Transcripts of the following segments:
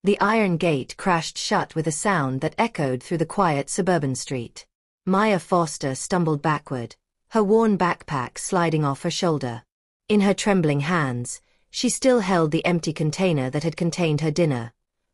The iron gate crashed shut with a sound that echoed through the quiet suburban street. Maya Foster stumbled backward, her worn backpack sliding off her shoulder. In her trembling hands, she still held the empty container that had contained her dinner,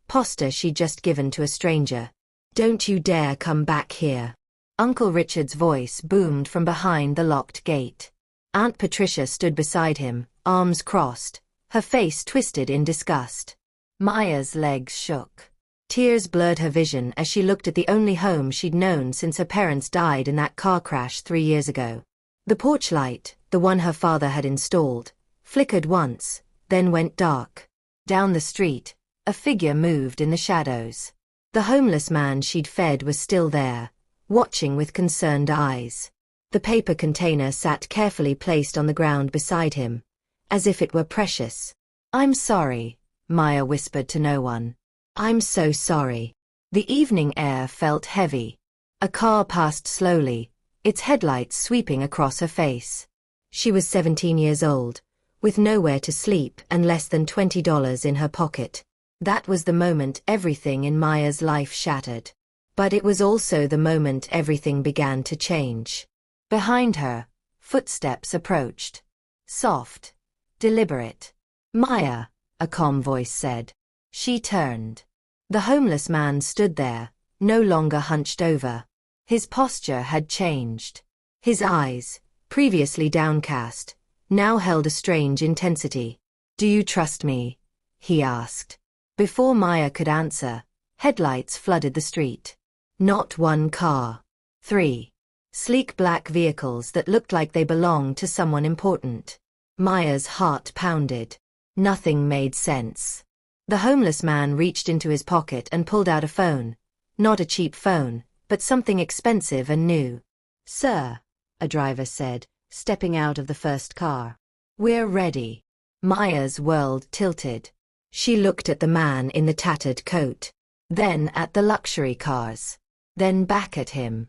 pasta she'd just given to a stranger. "Don't you dare come back here." Uncle Richard's voice boomed from behind the locked gate. Aunt Patricia stood beside him, arms crossed, her face twisted in disgust. Maya's legs shook. Tears blurred her vision as she looked at the only home she'd known since her parents died in that car crash 3 years ago. The porch light, the one her father had installed, flickered once, then went dark. Down the street, a figure moved in the shadows. The homeless man she'd fed was still there, watching with concerned eyes. The paper container sat carefully placed on the ground beside him, as if it were precious. "I'm sorry," Maya whispered to no one. "I'm so sorry." The evening air felt heavy. A car passed slowly, its headlights sweeping across her face. She was 17 years old, with nowhere to sleep and less than $20 in her pocket. That was the moment everything in Maya's life shattered. But it was also the moment everything began to change. Behind her, footsteps approached. Soft, deliberate. "Maya," a calm voice said. She turned. The homeless man stood there, no longer hunched over. His posture had changed. His eyes, previously downcast, now held a strange intensity. "Do you trust me?" he asked. Before Maya could answer, headlights flooded the street. Not one car. 3. Sleek black vehicles that looked like they belonged to someone important. Maya's heart pounded. Nothing made sense. The homeless man reached into his pocket and pulled out a phone. Not a cheap phone, but something expensive and new. "Sir," a driver said, stepping out of the first car. "We're ready." Maya's world tilted. She looked at the man in the tattered coat, then at the luxury cars, then back at him.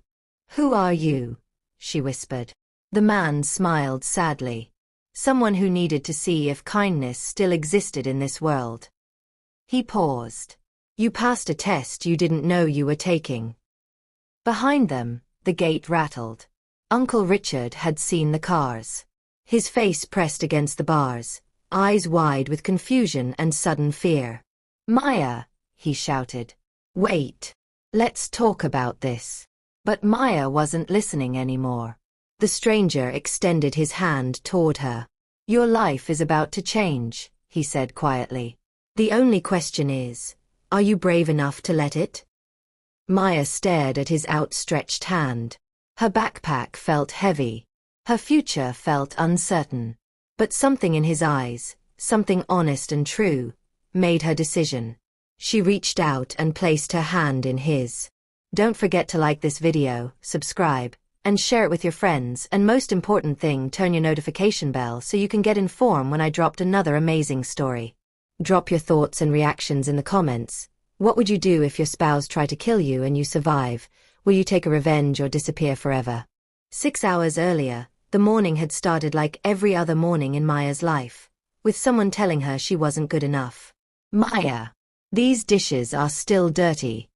"Who are you?" she whispered. The man smiled sadly. Someone who needed to see if kindness still existed in this world. He paused. "You passed a test you didn't know you were taking." Behind them, the gate rattled. Uncle Richard had seen the cars. His face pressed against the bars, eyes wide with confusion and sudden fear. "Maya," he shouted. "Wait. Let's talk about this." But Maya wasn't listening anymore. The stranger extended his hand toward her. "Your life is about to change," he said quietly. "The only question is, are you brave enough to let it?" Maya stared at his outstretched hand. Her backpack felt heavy. Her future felt uncertain. But something in his eyes, something honest and true, made her decision. She reached out and placed her hand in his. Don't forget to like this video, subscribe, and share it with your friends, and most important thing, turn your notification bell so you can get informed when I dropped another amazing story. Drop your thoughts and reactions in the comments. What would you do if your spouse tried to kill you and you survive? Will you take a revenge or disappear forever? 6 hours earlier, the morning had started like every other morning in Maya's life, with someone telling her she wasn't good enough. "Maya, these dishes are still dirty."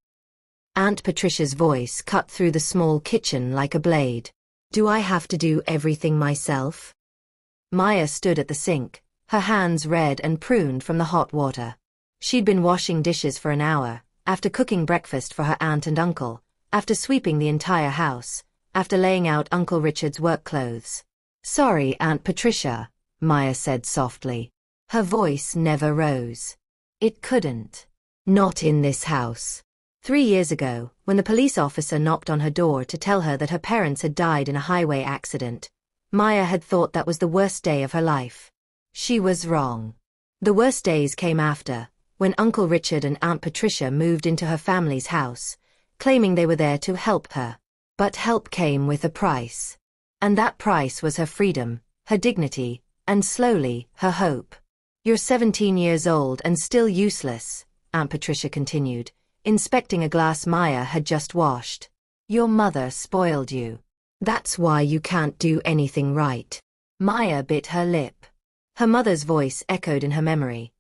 Aunt Patricia's voice cut through the small kitchen like a blade. "Do I have to do everything myself?" Maya stood at the sink, her hands red and pruned from the hot water. She'd been washing dishes for an hour, after cooking breakfast for her aunt and uncle, after sweeping the entire house, after laying out Uncle Richard's work clothes. "Sorry, Aunt Patricia," Maya said softly. Her voice never rose. It couldn't. Not in this house. 3 years ago, when the police officer knocked on her door to tell her that her parents had died in a highway accident, Maya had thought that was the worst day of her life. She was wrong. The worst days came after, when Uncle Richard and Aunt Patricia moved into her family's house, claiming they were there to help her. But help came with a price. And that price was her freedom, her dignity, and slowly, her hope. "You're 17 years old and still useless," Aunt Patricia continued, inspecting a glass Maya had just washed. "Your mother spoiled you. That's why you can't do anything right." Maya bit her lip. Her mother's voice echoed in her memory.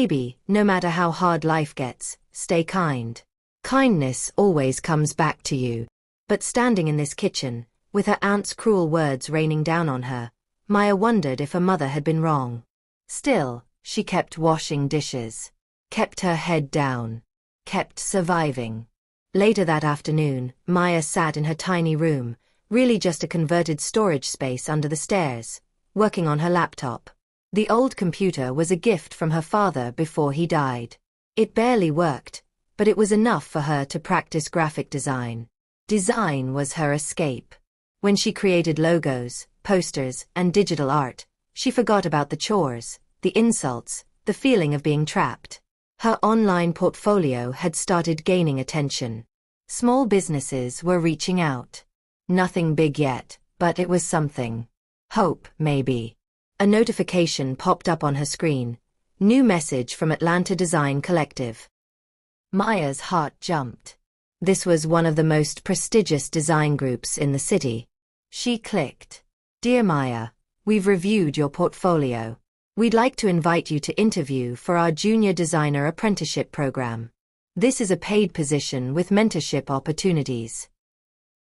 Baby, no matter how hard life gets, stay kind. Kindness always comes back to you. But standing in this kitchen, with her aunt's cruel words raining down on her, Maya wondered if her mother had been wrong. Still, she kept washing dishes, kept her head down, kept surviving. Later that afternoon, Maya sat in her tiny room, really just a converted storage space under the stairs, working on her laptop. The old computer was a gift from her father before he died. It barely worked, but it was enough for her to practice graphic design. Design was her escape. When she created logos, posters, and digital art, she forgot about the chores, the insults, the feeling of being trapped. Her online portfolio had started gaining attention. Small businesses were reaching out. Nothing big yet, but it was something. Hope, maybe. A notification popped up on her screen. New message from Atlanta Design Collective. Maya's heart jumped. This was one of the most prestigious design groups in the city. She clicked. Dear Maya, we've reviewed your portfolio. We'd like to invite you to interview for our Junior Designer Apprenticeship program. This is a paid position with mentorship opportunities.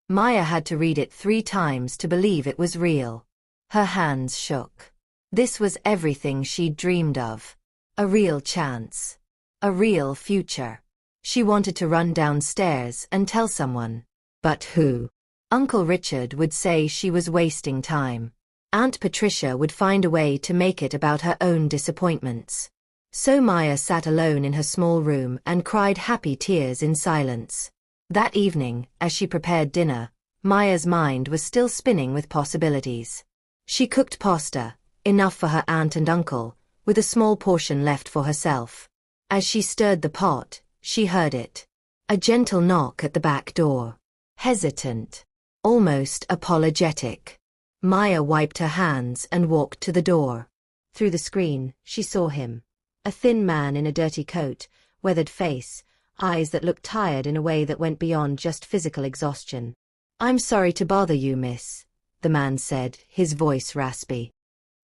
Maya had to read it 3 times to believe it was real. Her hands shook. This was everything she'd dreamed of. A real chance. A real future. She wanted to run downstairs and tell someone. But who? Uncle Richard would say she was wasting time. Aunt Patricia would find a way to make it about her own disappointments. So Maya sat alone in her small room and cried happy tears in silence. That evening, as she prepared dinner, Maya's mind was still spinning with possibilities. She cooked pasta, enough for her aunt and uncle, with a small portion left for herself. As she stirred the pot, she heard it. A gentle knock at the back door. Hesitant. Almost apologetic. Maya wiped her hands and walked to the door. Through the screen, she saw him. A thin man in a dirty coat, weathered face, eyes that looked tired in a way that went beyond just physical exhaustion. "I'm sorry to bother you, miss," the man said, his voice raspy.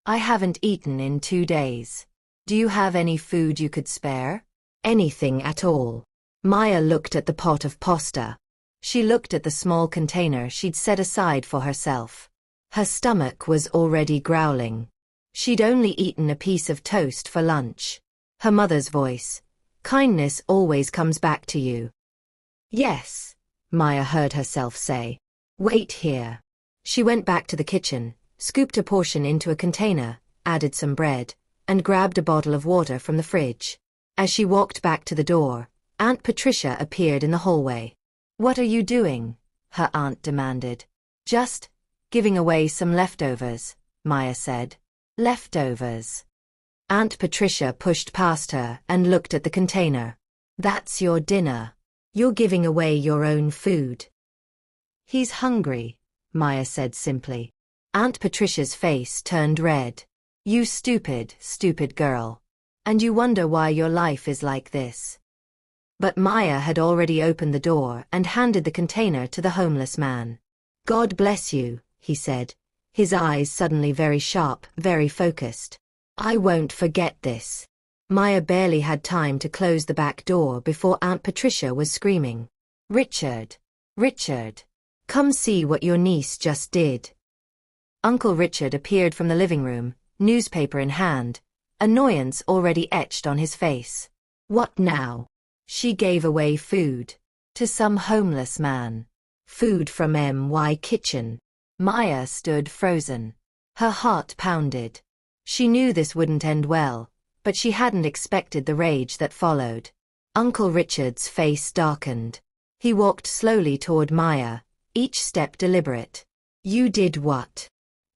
"I haven't eaten in 2 days. Do you have any food you could spare? Anything at all?" Maya looked at the pot of pasta. She looked at the small container she'd set aside for herself. Her stomach was already growling. She'd only eaten a piece of toast for lunch. Her mother's voice. "Kindness always comes back to you." "Yes," Maya heard herself say. "Wait here." She went back to the kitchen, scooped a portion into a container, added some bread, and grabbed a bottle of water from the fridge. As she walked back to the door, Aunt Patricia appeared in the hallway. "What are you doing?" her aunt demanded. "Just giving away some leftovers," Maya said. "Leftovers?" Aunt Patricia pushed past her and looked at the container. "That's your dinner. You're giving away your own food." "He's hungry," Maya said simply. Aunt Patricia's face turned red. "You stupid, stupid girl. And you wonder why your life is like this." But Maya had already opened the door and handed the container to the homeless man. "God bless you," he said, his eyes suddenly very sharp, very focused. "I won't forget this." Maya barely had time to close the back door before Aunt Patricia was screaming. "Richard! Richard! Come see what your niece just did." Uncle Richard appeared from the living room, newspaper in hand, annoyance already etched on his face. "What now?" "She gave away food. To some homeless man. Food from my kitchen." Maya stood frozen. Her heart pounded. She knew this wouldn't end well, but she hadn't expected the rage that followed. Uncle Richard's face darkened. He walked slowly toward Maya, each step deliberate. "You did what?"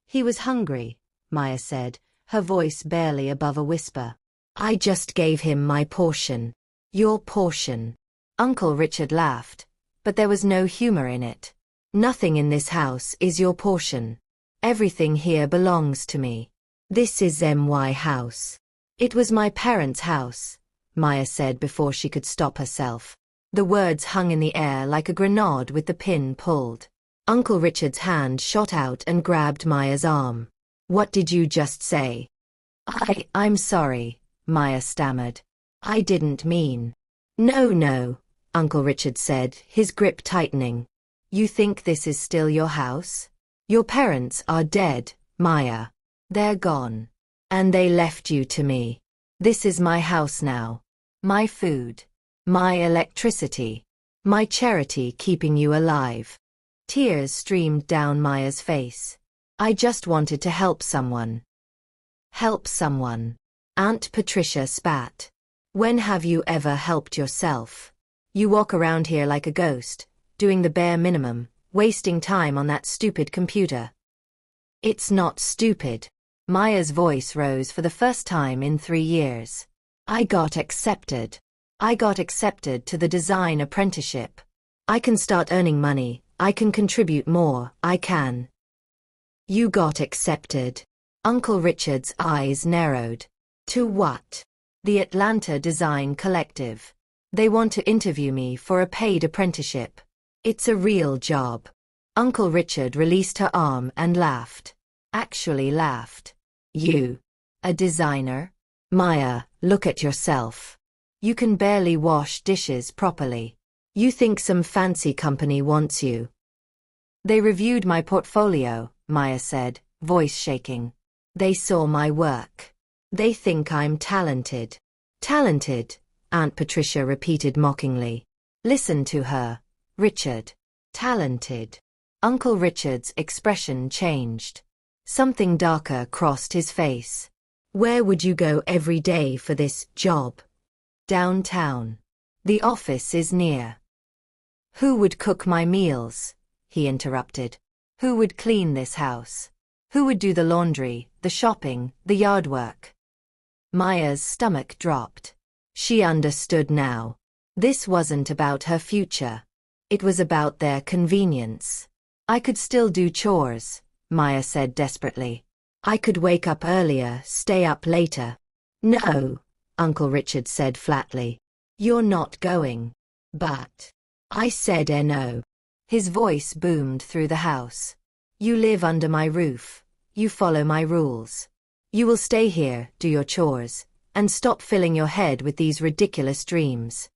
"He was hungry," Maya said, her voice barely above a whisper. "I just gave him my portion." "Your portion?" Uncle Richard laughed, but there was no humor in it. "Nothing in this house is your portion. Everything here belongs to me. This is my house." "It was my parents' house," Maya said before she could stop herself. The words hung in the air like a grenade with the pin pulled. Uncle Richard's hand shot out and grabbed Maya's arm. "What did you just say?" I'm sorry," Maya stammered. I didn't mean. No, Uncle Richard said, his grip tightening. You think this is still your house? Your parents are dead, Maya. They're gone. And they left you to me. This is my house now. My food. My electricity. My charity keeping you alive. Tears streamed down Maya's face. I just wanted to help someone. Help someone. Aunt Patricia spat. When have you ever helped yourself? You walk around here like a ghost, doing the bare minimum, wasting time on that stupid computer. It's not stupid. Maya's voice rose for the first time in 3 years. I got accepted. I got accepted to the design apprenticeship. I can start earning money, I can contribute more, I can. You got accepted. Uncle Richard's eyes narrowed. To what? The Atlanta Design Collective. They want to interview me for a paid apprenticeship. It's a real job. Uncle Richard released her arm and laughed. Actually laughed. You? A designer? Maya, look at yourself. You can barely wash dishes properly. You think some fancy company wants you. They reviewed my portfolio, Maya said, voice shaking. They saw my work. They think I'm talented. Talented, Aunt Patricia repeated mockingly. Listen to her, Richard. Talented. Uncle Richard's expression changed. Something darker crossed his face. Where would you go every day for this job? Downtown. The office is near. Who would cook my meals? He interrupted. Who would clean this house? Who would do the laundry, the shopping, the yard work? Maya's stomach dropped. She understood now. This wasn't about her future. It was about their convenience. I could still do chores, Maya said desperately. I could wake up earlier, stay up later. No, Uncle Richard said flatly. You're not going. But. I said no. His voice boomed through the house. You live under my roof. You follow my rules. You will stay here, do your chores, and stop filling your head with these ridiculous dreams.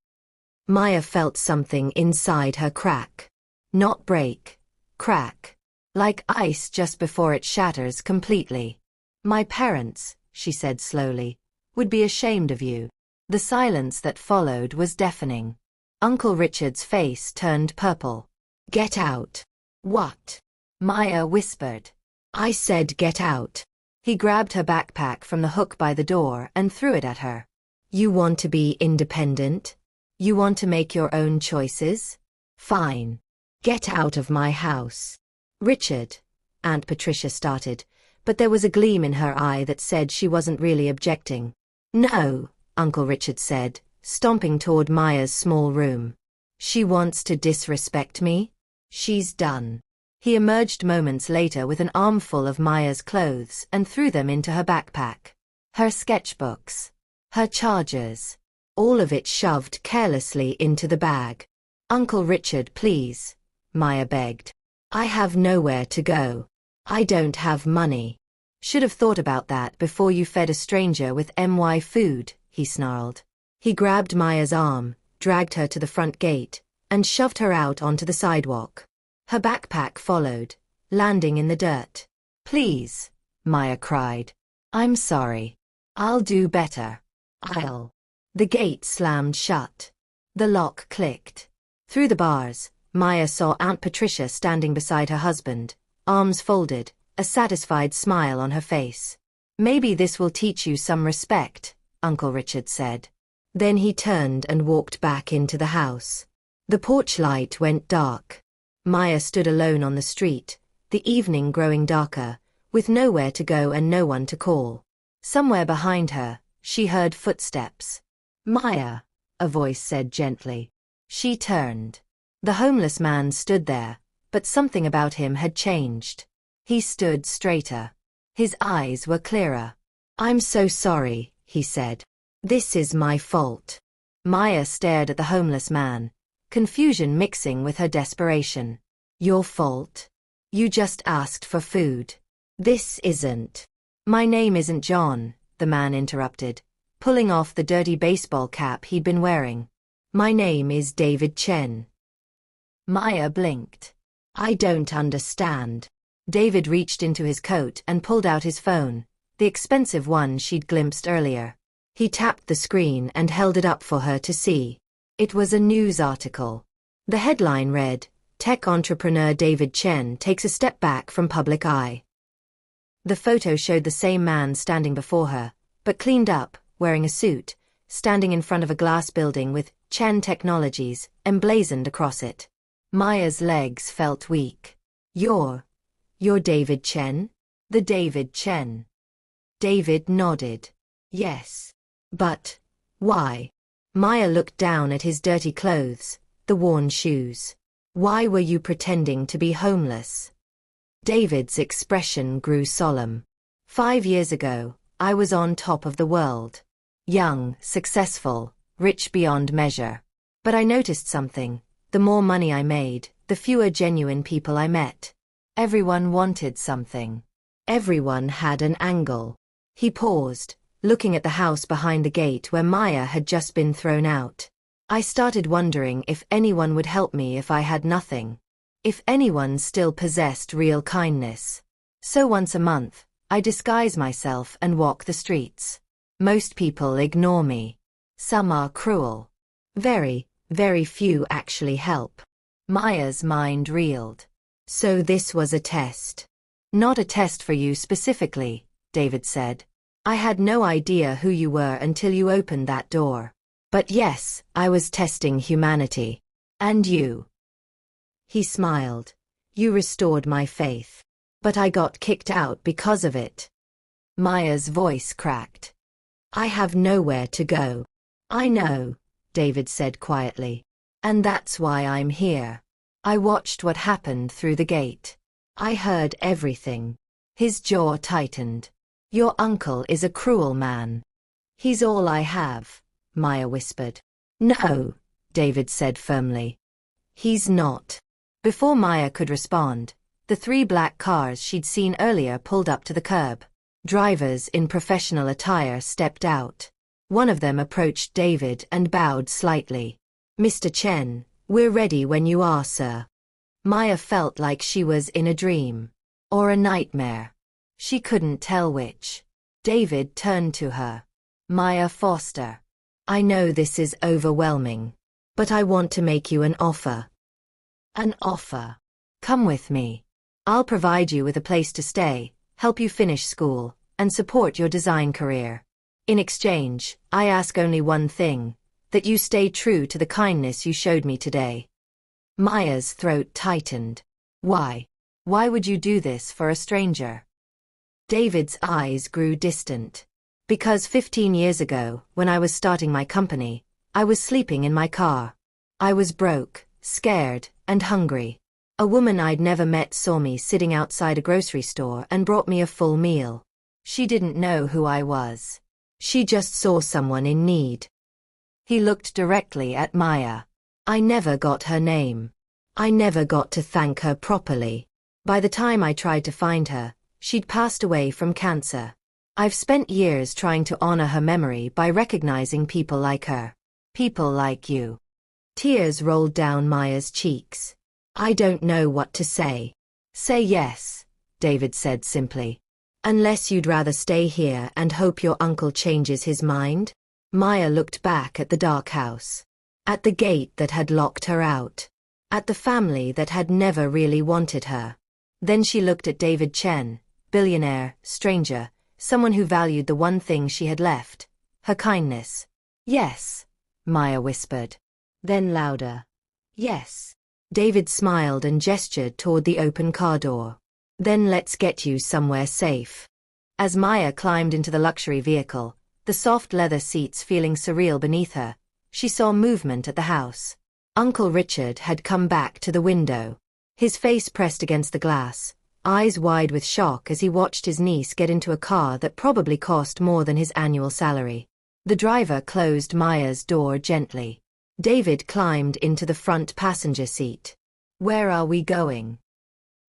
Maya felt something inside her crack. Not break. Crack. Like ice just before it shatters completely. My parents, she said slowly, would be ashamed of you. The silence that followed was deafening. Uncle Richard's face turned purple. Get out. What? Maya whispered. I said get out. He grabbed her backpack from the hook by the door and threw it at her. You want to be independent? You want to make your own choices? Fine. Get out of my house. Richard, Aunt Patricia started, but there was a gleam in her eye that said she wasn't really objecting. No, Uncle Richard said, stomping toward Maya's small room. She wants to disrespect me? She's done. He emerged moments later with an armful of Maya's clothes and threw them into her backpack. Her sketchbooks. Her chargers. All of it shoved carelessly into the bag. Uncle Richard, please, Maya begged. I have nowhere to go. I don't have money. Should have thought about that before you fed a stranger with my food, he snarled. He grabbed Maya's arm, dragged her to the front gate, and shoved her out onto the sidewalk. Her backpack followed, landing in the dirt. Please, Maya cried. I'm sorry. I'll do better. The gate slammed shut. The lock clicked. Through the bars, Maya saw Aunt Patricia standing beside her husband, arms folded, a satisfied smile on her face. Maybe this will teach you some respect, Uncle Richard said. Then he turned and walked back into the house. The porch light went dark. Maya stood alone on the street, the evening growing darker, with nowhere to go and no one to call. Somewhere behind her, she heard footsteps. Maya, a voice said gently. She turned. The homeless man stood there, but something about him had changed. He stood straighter. His eyes were clearer. I'm so sorry, he said. This is my fault. Maya stared at the homeless man, confusion mixing with her desperation. Your fault? You just asked for food. This isn't. My name isn't John, the man interrupted. pulling off the dirty baseball cap he'd been wearing. "My name is David Chen." Maya blinked. "I don't understand." David reached into his coat and pulled out his phone, the expensive one she'd glimpsed earlier. He tapped the screen and held it up for her to see. It was a news article. The headline read, "Tech entrepreneur David Chen takes a step back from public eye." The photo showed the same man standing before her, but cleaned up, wearing a suit, standing in front of a glass building with Chen Technologies emblazoned across it. Maya's legs felt weak. You're David Chen?" "The David Chen." David nodded. "Yes. But why?" Maya looked down at his dirty clothes, the worn shoes. "Why were you pretending to be homeless?" David's expression grew solemn. "5 years ago, I was on top of the world. Young, successful, rich beyond measure. But I noticed something. The more money I made, the fewer genuine people I met. Everyone wanted something. Everyone had an angle." He paused, looking at the house behind the gate where Maya had just been thrown out. "I started wondering if anyone would help me if I had nothing. If anyone still possessed real kindness. So once a month, I disguise myself and walk the streets. Most people ignore me. Some are cruel. Very, very few actually help." Maya's mind reeled. "So this was a test." "Not a test for you specifically," David said. "I had no idea who you were until you opened that door. But yes, I was testing humanity. And you." He smiled. "You restored my faith. But I got kicked out because of it." Maya's voice cracked. "I have nowhere to go." "I know," David said quietly. "And that's why I'm here. I watched what happened through the gate. I heard everything." His jaw tightened. "Your uncle is a cruel man." "He's all I have," Maya whispered. "No," David said firmly. "He's not." Before Maya could respond, the 3 black cars she'd seen earlier pulled up to the curb. Drivers in professional attire stepped out. One of them approached David and bowed slightly. "Mr. Chen, we're ready when you are, sir." Maya felt like she was in a dream. Or a nightmare. She couldn't tell which. David turned to her. "Maya Foster. I know this is overwhelming. But I want to make you an offer." "An offer?" "Come with me. I'll provide you with a place to stay, help you finish school, and support your design career. In exchange, I ask only one thing, that you stay true to the kindness you showed me today." Maya's throat tightened. "Why? Why would you do this for a stranger?" David's eyes grew distant. "Because 15 years ago, when I was starting my company, I was sleeping in my car. I was broke, scared, and hungry. A woman I'd never met saw me sitting outside a grocery store and brought me a full meal. She didn't know who I was. She just saw someone in need." He looked directly at Maya. "I never got her name. I never got to thank her properly. By the time I tried to find her, she'd passed away from cancer. I've spent years trying to honor her memory by recognizing people like her. People like you." Tears rolled down Maya's cheeks. "I don't know what to say." "Say yes," David said simply. "Unless you'd rather stay here and hope your uncle changes his mind?" Maya looked back at the dark house. At the gate that had locked her out. At the family that had never really wanted her. Then she looked at David Chen, billionaire, stranger, someone who valued the one thing she had left, her kindness. "Yes," Maya whispered. Then louder. "Yes." David smiled and gestured toward the open car door. "Then let's get you somewhere safe." As Maya climbed into the luxury vehicle, the soft leather seats feeling surreal beneath her, she saw movement at the house. Uncle Richard had come back to the window. His face pressed against the glass, eyes wide with shock as he watched his niece get into a car that probably cost more than his annual salary. The driver closed Maya's door gently. David climbed into the front passenger seat. "Where are we going?"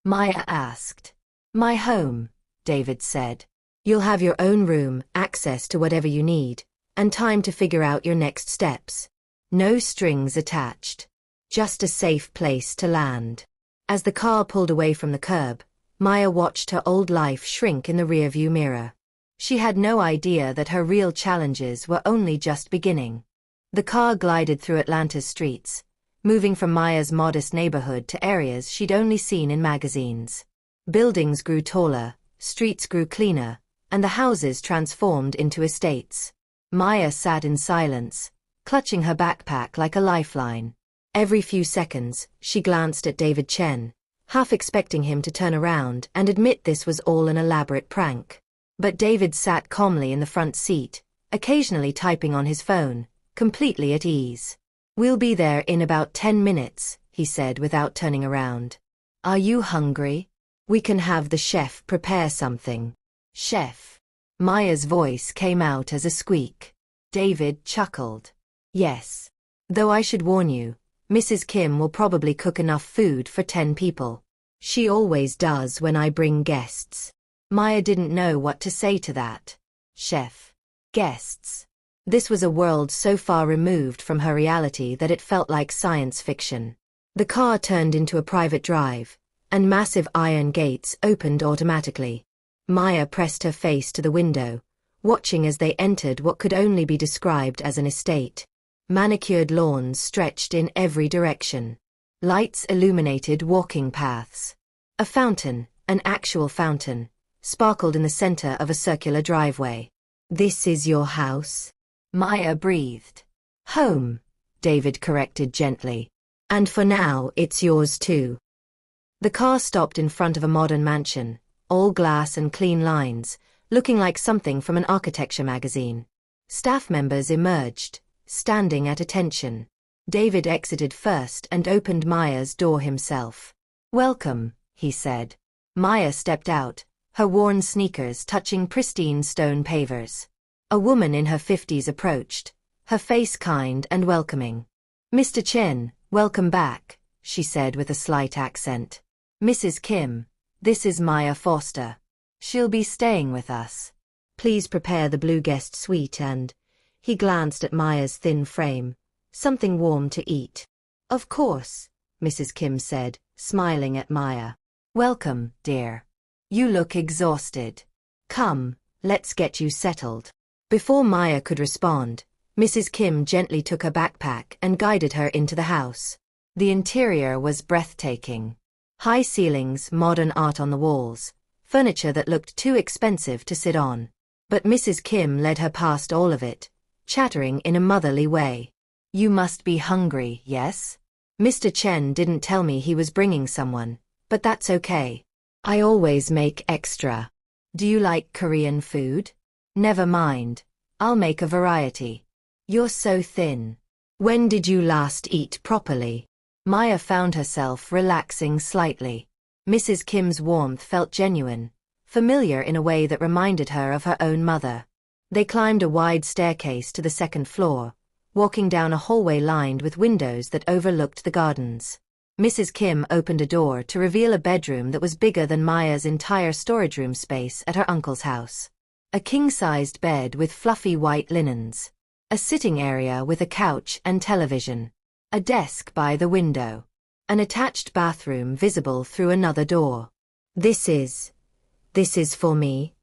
Maya asked. "My home," David said. "You'll have your own room, access to whatever you need, And time to figure out your next steps. No strings attached. Just a safe place to land. As the car pulled away from the curb, Maya watched her old life shrink in the rearview mirror. She had no idea that her real challenges were only just beginning. The car glided through Atlanta's streets, moving from Maya's modest neighborhood to areas she'd only seen in magazines. Buildings grew taller, streets grew cleaner, and the houses transformed into estates. Maya sat in silence, clutching her backpack like a lifeline. Every few seconds, she glanced at David Chen, half expecting him to turn around and admit this was all an elaborate prank. But David sat calmly in the front seat, occasionally typing on his phone, completely at ease. "We'll be there in about 10 minutes, he said without turning around. "Are you hungry? We can have the chef prepare something." "Chef?" Maya's voice came out as a squeak. David chuckled. "Yes. Though I should warn you, Mrs. Kim will probably cook enough food for 10 people. She always does when I bring guests." Maya didn't know what to say to that. Chef. Guests. This was a world so far removed from her reality that it felt like science fiction. The car turned into a private drive, and massive iron gates opened automatically. Maya pressed her face to the window, watching as they entered what could only be described as an estate. Manicured lawns stretched in every direction. Lights illuminated walking paths. A fountain, an actual fountain, sparkled in the center of a circular driveway. "This is your house?" Maya breathed. "Home," David corrected gently. "And for now, it's yours too." The car stopped in front of a modern mansion, all glass and clean lines, looking like something from an architecture magazine. Staff members emerged, standing at attention. David exited first and opened Maya's door himself. "Welcome," he said. Maya stepped out, her worn sneakers touching pristine stone pavers. A woman in her 50s approached, her face kind and welcoming. "Mr. Chen, welcome back," she said with a slight accent. "Mrs. Kim, this is Maya Foster. She'll be staying with us. Please prepare the blue guest suite and..." He glanced at Maya's thin frame. "Something warm to eat." "Of course," Mrs. Kim said, smiling at Maya. "Welcome, dear. You look exhausted. Come, let's get you settled." Before Maya could respond, Mrs. Kim gently took her backpack and guided her into the house. The interior was breathtaking. High ceilings, modern art on the walls, furniture that looked too expensive to sit on. But Mrs. Kim led her past all of it, chattering in a motherly way. "You must be hungry, yes? Mr. Chen didn't tell me he was bringing someone, but that's okay. I always make extra. Do you like Korean food? Never mind, I'll make a variety. You're so thin. When did you last eat properly?" Maya found herself relaxing slightly. Mrs. Kim's warmth felt genuine, familiar in a way that reminded her of her own mother. They climbed a wide staircase to the second floor, walking down a hallway lined with windows that overlooked the gardens. Mrs. Kim opened a door to reveal a bedroom that was bigger than Maya's entire storage room space at her uncle's house. A king-sized bed with fluffy white linens. A sitting area with a couch and television. A desk by the window. An attached bathroom visible through another door. This is for me?"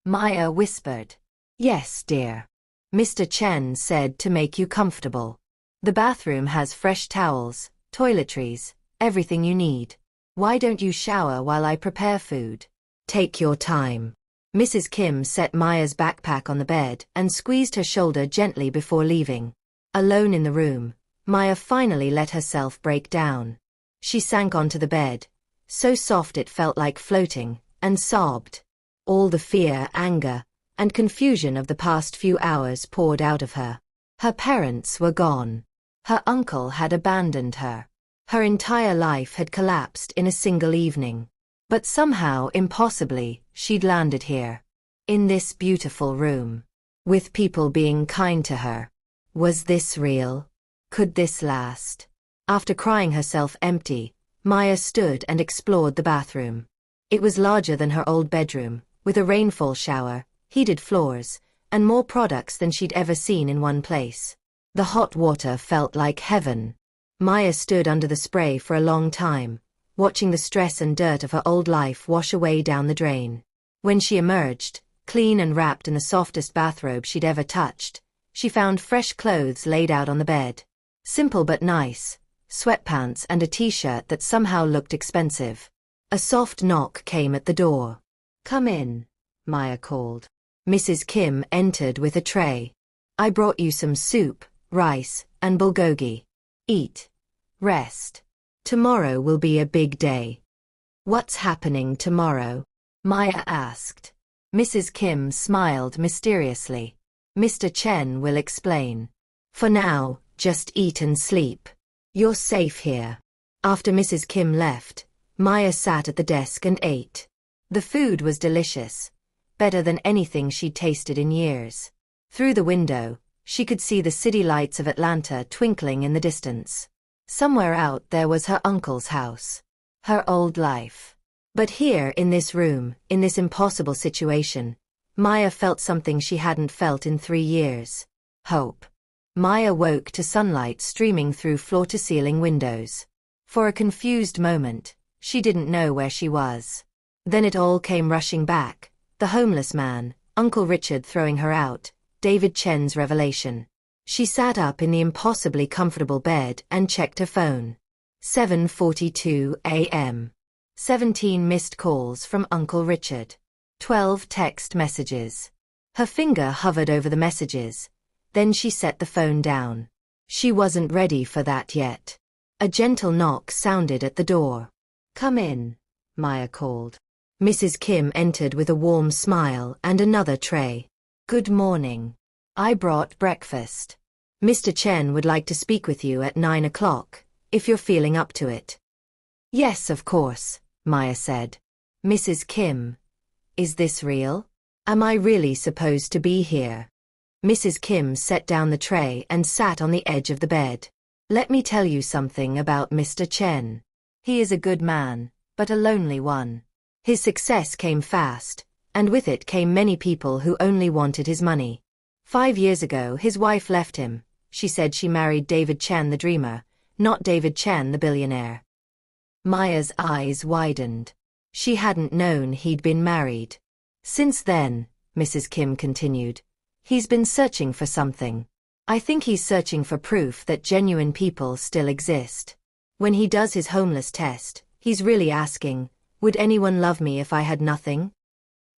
Maya whispered. "Yes, dear. Mr. Chen said to make you comfortable. The bathroom has fresh towels, toiletries, everything you need. Why don't you shower while I prepare food? Take your time." Mrs. Kim set Maya's backpack on the bed and squeezed her shoulder gently before leaving. Alone in the room, Maya finally let herself break down. She sank onto the bed, so soft it felt like floating, and sobbed. All the fear, anger, and confusion of the past few hours poured out of her. Her parents were gone. Her uncle had abandoned her. Her entire life had collapsed in a single evening. But somehow, impossibly, she'd landed here. In this beautiful room. With people being kind to her. Was this real? Could this last? After crying herself empty, Maya stood and explored the bathroom. It was larger than her old bedroom, with a rainfall shower, heated floors, and more products than she'd ever seen in one place. The hot water felt like heaven. Maya stood under the spray for a long time, watching the stress and dirt of her old life wash away down the drain. When she emerged, clean and wrapped in the softest bathrobe she'd ever touched, she found fresh clothes laid out on the bed. Simple but nice, sweatpants and a t-shirt that somehow looked expensive. A soft knock came at the door. "Come in," Maya called. Mrs. Kim entered with a tray. "I brought you some soup, rice, and bulgogi. Eat. Rest. Tomorrow will be a big day." "What's happening tomorrow?" Maya asked. Mrs. Kim smiled mysteriously. "Mr. Chen will explain. For now, just eat and sleep. You're safe here." After Mrs. Kim left, Maya sat at the desk and ate. The food was delicious, better than anything she'd tasted in years. Through the window, she could see the city lights of Atlanta twinkling in the distance. Somewhere out there was her uncle's house. Her old life. But here, in this room, in this impossible situation, Maya felt something she hadn't felt in 3 years. Hope. Maya woke to sunlight streaming through floor-to-ceiling windows. For a confused moment, she didn't know where she was. Then it all came rushing back. The homeless man, Uncle Richard throwing her out, David Chen's revelation. She sat up in the impossibly comfortable bed and checked her phone. 7:42 a.m. 17 missed calls from Uncle Richard. 12 text messages. Her finger hovered over the messages. Then she set the phone down. She wasn't ready for that yet. A gentle knock sounded at the door. "Come in," Maya called. Mrs. Kim entered with a warm smile and another tray. "Good morning. I brought breakfast. Mr. Chen would like to speak with you at 9 o'clock, if you're feeling up to it." "Yes, of course," Maya said. "Mrs. Kim, is this real? Am I really supposed to be here?" Mrs. Kim set down the tray and sat on the edge of the bed. "Let me tell you something about Mr. Chen. He is a good man, but a lonely one. His success came fast, and with it came many people who only wanted his money. 5 years ago his wife left him. She said she married David Chen the dreamer, not David Chen the billionaire." Maya's eyes widened. She hadn't known he'd been married. "Since then," Mrs. Kim continued, "he's been searching for something. I think he's searching for proof that genuine people still exist. When he does his homeless test, he's really asking, would anyone love me if I had nothing?"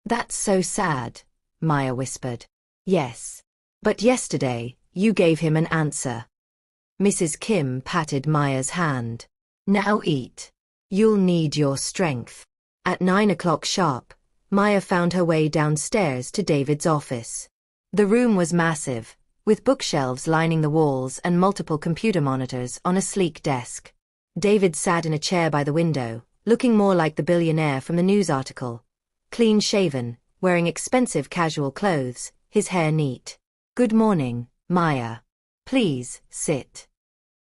"That's so sad," Maya whispered. "Yes. But yesterday, you gave him an answer." Mrs. Kim patted Maya's hand. "Now eat. You'll need your strength." At 9 o'clock sharp, Maya found her way downstairs to David's office. The room was massive, with bookshelves lining the walls and multiple computer monitors on a sleek desk. David sat in a chair by the window, looking more like the billionaire from the news article. Clean-shaven, wearing expensive casual clothes, his hair neat. "Good morning, Maya. Please, sit."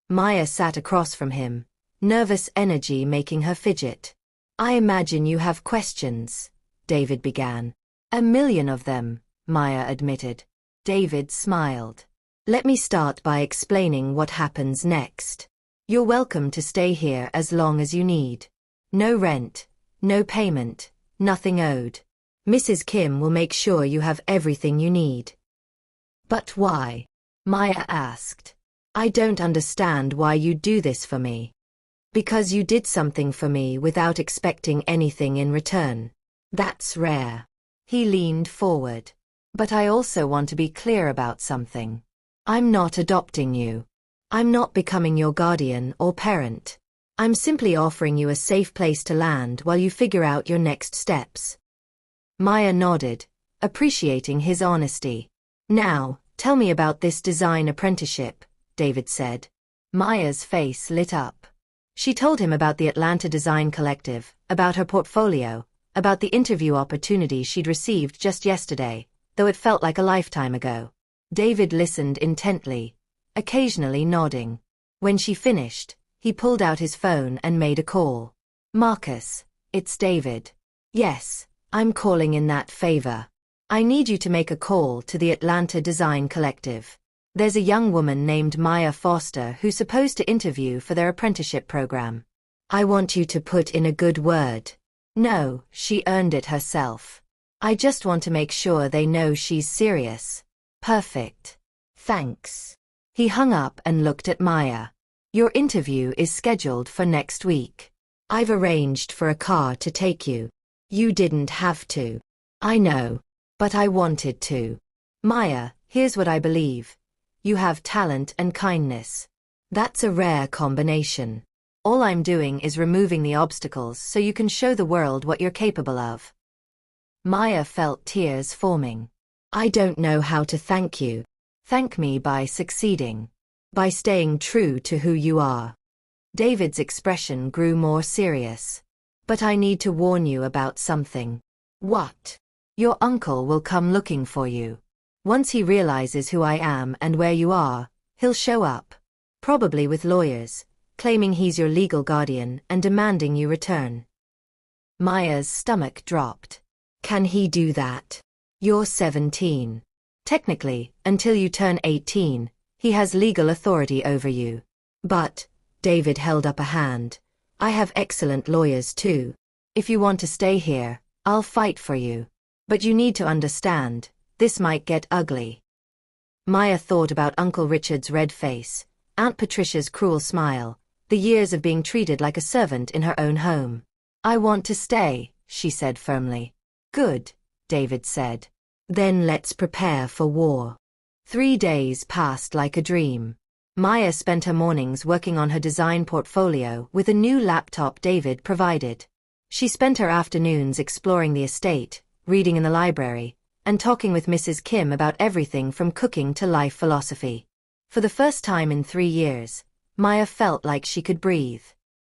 Maya sat across from him, nervous energy making her fidget. "I imagine you have questions," David began. "A million of them," Maya admitted. David smiled. "Let me start by explaining what happens next. You're welcome to stay here as long as you need. No rent, no payment, nothing owed. Mrs. Kim will make sure you have everything you need." "But why?" Maya asked. "I don't understand why you do this for me." "Because you did something for me without expecting anything in return. That's rare." He leaned forward. "But I also want to be clear about something. I'm not adopting you. I'm not becoming your guardian or parent. I'm simply offering you a safe place to land while you figure out your next steps." Maya nodded, appreciating his honesty. "Now, tell me about this design apprenticeship," David said. Maya's face lit up. She told him about the Atlanta Design Collective, about her portfolio, about the interview opportunity she'd received just yesterday, though it felt like a lifetime ago. David listened intently, occasionally nodding. When she finished, he pulled out his phone and made a call. "Marcus, it's David. Yes, I'm calling in that favor. I need you to make a call to the Atlanta Design Collective. There's a young woman named Maya Foster who's supposed to interview for their apprenticeship program. I want you to put in a good word. No, she earned it herself. I just want to make sure they know she's serious. Perfect. Thanks. He hung up and looked at Maya. Your interview is scheduled for next week. I've arranged for a car to take you. You didn't have to. I know. But I wanted to. Maya, here's what I believe. You have talent and kindness. That's a rare combination. All I'm doing is removing the obstacles so you can show the world what you're capable of. Maya felt tears forming. I don't know how to thank you. Thank me by succeeding. By staying true to who you are. David's expression grew more serious. But I need to warn you about something. What? Your uncle will come looking for you. Once he realizes who I am and where you are, he'll show up. Probably with lawyers, claiming he's your legal guardian and demanding you return. Maya's stomach dropped. Can he do that? You're 17. Technically, until you turn 18, he has legal authority over you. But, David held up a hand, I have excellent lawyers too. If you want to stay here, I'll fight for you. But you need to understand, this might get ugly. Maya thought about Uncle Richard's red face, Aunt Patricia's cruel smile, the years of being treated like a servant in her own home. I want to stay, she said firmly. Good, David said. Then let's prepare for war. 3 days passed like a dream. Maya spent her mornings working on her design portfolio with a new laptop David provided. She spent her afternoons exploring the estate, reading in the library, and talking with Mrs. Kim about everything from cooking to life philosophy. For the first time in 3 years, Maya felt like she could breathe.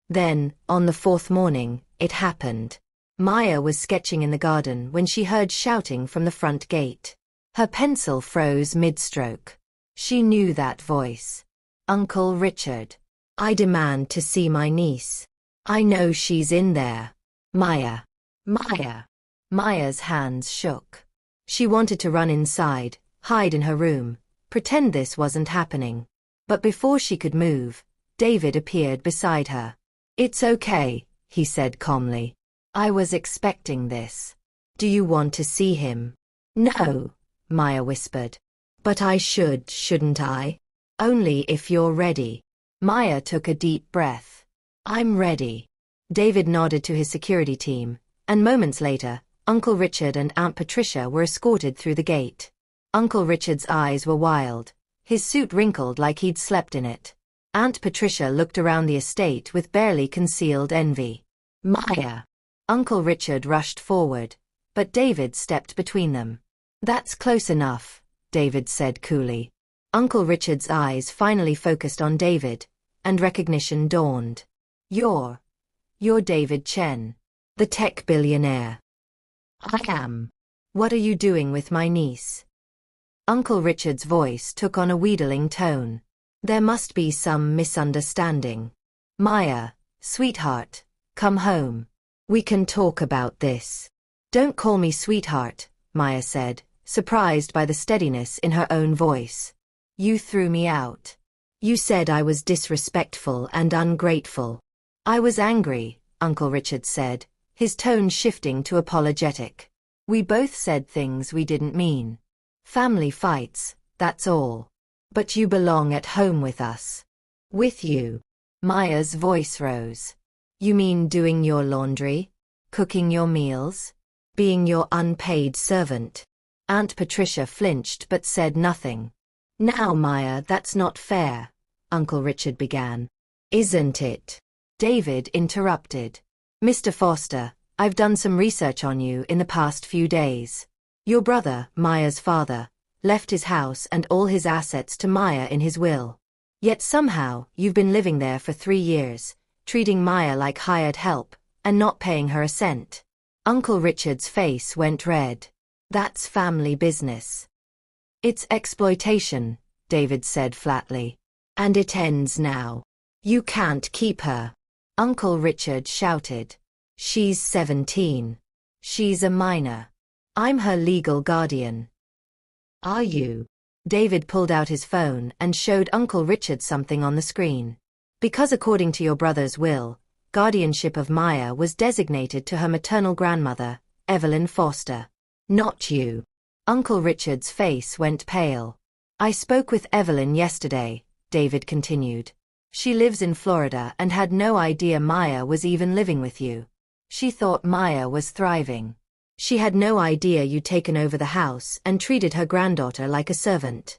Then, on the 4th morning, it happened. Maya was sketching in the garden when she heard shouting from the front gate. Her pencil froze mid-stroke. She knew that voice. Uncle Richard. I demand to see my niece. I know she's in there. Maya. Maya. Maya's hands shook. She wanted to run inside, hide in her room, pretend this wasn't happening. But before she could move, David appeared beside her. It's okay, he said calmly. I was expecting this. Do you want to see him? No, Maya whispered. But I should, shouldn't I? Only if you're ready. Maya took a deep breath. I'm ready. David nodded to his security team, and moments later, Uncle Richard and Aunt Patricia were escorted through the gate. Uncle Richard's eyes were wild, his suit wrinkled like he'd slept in it. Aunt Patricia looked around the estate with barely concealed envy. Maya. Uncle Richard rushed forward, but David stepped between them. That's close enough, David said coolly. Uncle Richard's eyes finally focused on David, and recognition dawned. You're David Chen, the tech billionaire. I am. What are you doing with my niece? Uncle Richard's voice took on a wheedling tone. There must be some misunderstanding. Maya, sweetheart, come home. We can talk about this. Don't call me sweetheart, Maya said, surprised by the steadiness in her own voice. You threw me out. You said I was disrespectful and ungrateful. I was angry, Uncle Richard said, his tone shifting to apologetic. We both said things we didn't mean. Family fights, that's all. But you belong at home with us. With you. Maya's voice rose. You mean doing your laundry? Cooking your meals? Being your unpaid servant? Aunt Patricia flinched but said nothing. Now Maya, that's not fair, Uncle Richard began. Isn't it? David interrupted. Mr. Foster, I've done some research on you in the past few days. Your brother, Maya's father, left his house and all his assets to Maya in his will. Yet somehow, you've been living there for 3 years, treating Maya like hired help, and not paying her a cent. Uncle Richard's face went red. That's family business. It's exploitation, David said flatly. And it ends now. You can't keep her. Uncle Richard shouted. She's 17. She's a minor. I'm her legal guardian. Are you? David pulled out his phone and showed Uncle Richard something on the screen. Because according to your brother's will, guardianship of Maya was designated to her maternal grandmother, Evelyn Foster. Not you. Uncle Richard's face went pale. I spoke with Evelyn yesterday, David continued. She lives in Florida and had no idea Maya was even living with you. She thought Maya was thriving. She had no idea you'd taken over the house and treated her granddaughter like a servant.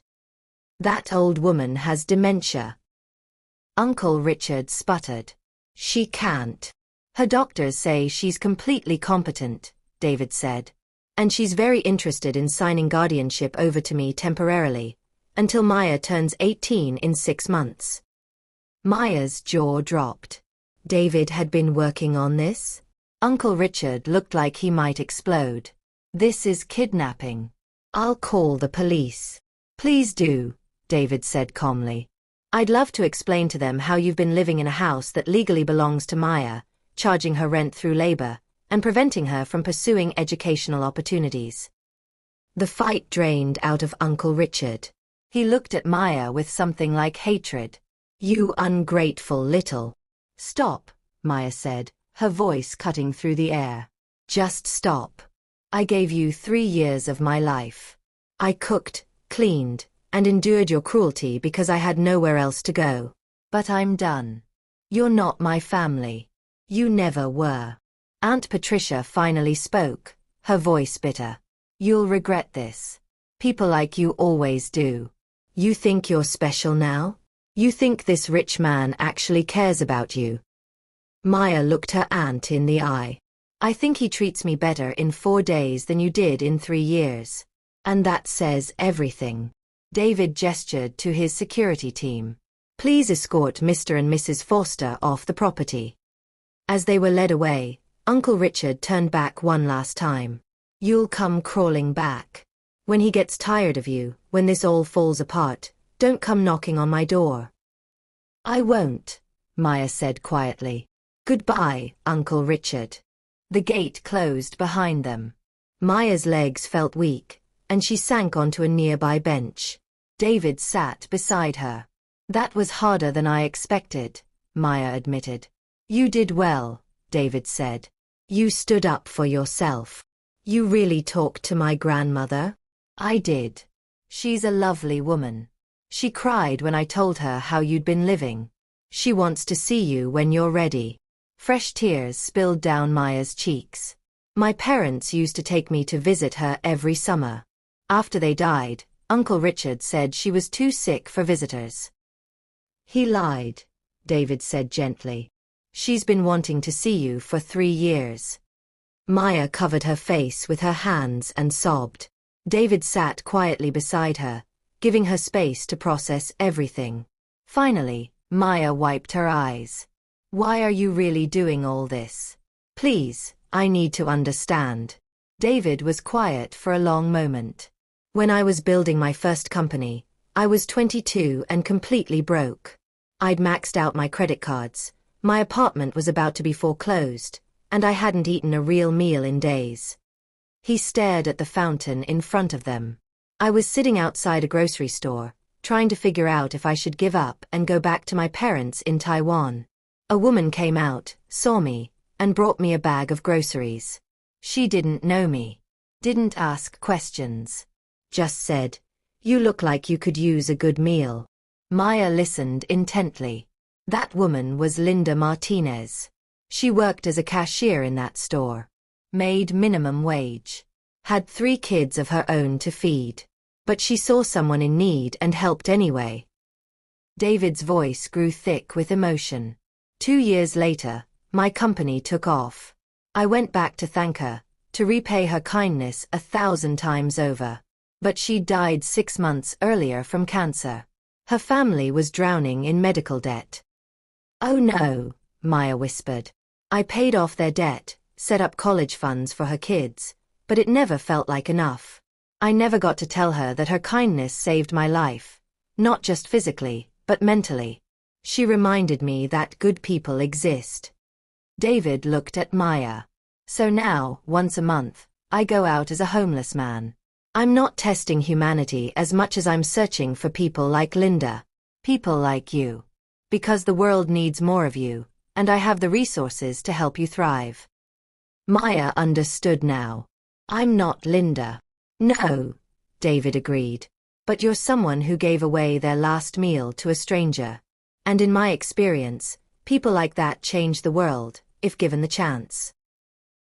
That old woman has dementia. Uncle Richard sputtered. She can't. Her doctors say she's completely competent, David said. And she's very interested in signing guardianship over to me temporarily, until Maya turns 18 in 6 months. Maya's jaw dropped. David had been working on this? Uncle Richard looked like he might explode. This is kidnapping. I'll call the police. Please do, David said calmly. I'd love to explain to them how you've been living in a house that legally belongs to Maya, charging her rent through labor, and preventing her from pursuing educational opportunities. The fight drained out of Uncle Richard. He looked at Maya with something like hatred. You ungrateful little. Stop, Maya said, her voice cutting through the air. Just stop. I gave you 3 years of my life. I cooked, cleaned, and endured your cruelty because I had nowhere else to go. But I'm done. You're not my family. You never were. Aunt Patricia finally spoke, her voice bitter. You'll regret this. People like you always do. You think you're special now? You think this rich man actually cares about you? Maya looked her aunt in the eye. I think he treats me better in 4 days than you did in 3 years. And that says everything. David gestured to his security team. Please escort Mr. and Mrs. Foster off the property. As they were led away, Uncle Richard turned back one last time. You'll come crawling back. When he gets tired of you, when this all falls apart, don't come knocking on my door. I won't, Maya said quietly. Goodbye, Uncle Richard. The gate closed behind them. Maya's legs felt weak, and she sank onto a nearby bench. David sat beside her. That was harder than I expected, Maya admitted. You did well, David said. You stood up for yourself. You really talked to my grandmother? I did. She's a lovely woman. She cried when I told her how you'd been living. She wants to see you when you're ready. Fresh tears spilled down Maya's cheeks. My parents used to take me to visit her every summer. After they died, Uncle Richard said she was too sick for visitors. He lied, David said gently. She's been wanting to see you for 3 years. Maya covered her face with her hands and sobbed. David sat quietly beside her, giving her space to process everything. Finally, Maya wiped her eyes. Why are you really doing all this? Please, I need to understand. David was quiet for a long moment. When I was building my first company, I was 22 and completely broke. I'd maxed out my credit cards. My apartment was about to be foreclosed, and I hadn't eaten a real meal in days. He stared at the fountain in front of them. I was sitting outside a grocery store, trying to figure out if I should give up and go back to my parents in Taiwan. A woman came out, saw me, and brought me a bag of groceries. She didn't know me. Didn't ask questions. Just said, "You look like you could use a good meal." Maya listened intently. That woman was Linda Martinez. She worked as a cashier in that store. Made minimum wage. Had 3 kids of her own to feed. But she saw someone in need and helped anyway. David's voice grew thick with emotion. 2 years later, my company took off. I went back to thank her, to repay her kindness 1,000 times over. But she died 6 months earlier from cancer. Her family was drowning in medical debt. Oh no, Maya whispered. I paid off their debt, set up college funds for her kids, but it never felt like enough. I never got to tell her that her kindness saved my life, not just physically, but mentally. She reminded me that good people exist. David looked at Maya. So now, once a month, I go out as a homeless man. I'm not testing humanity as much as I'm searching for people like Linda. People like you. Because the world needs more of you, and I have the resources to help you thrive. Maya understood now. I'm not Linda. No, David agreed. But you're someone who gave away their last meal to a stranger. And in my experience, people like that change the world, if given the chance.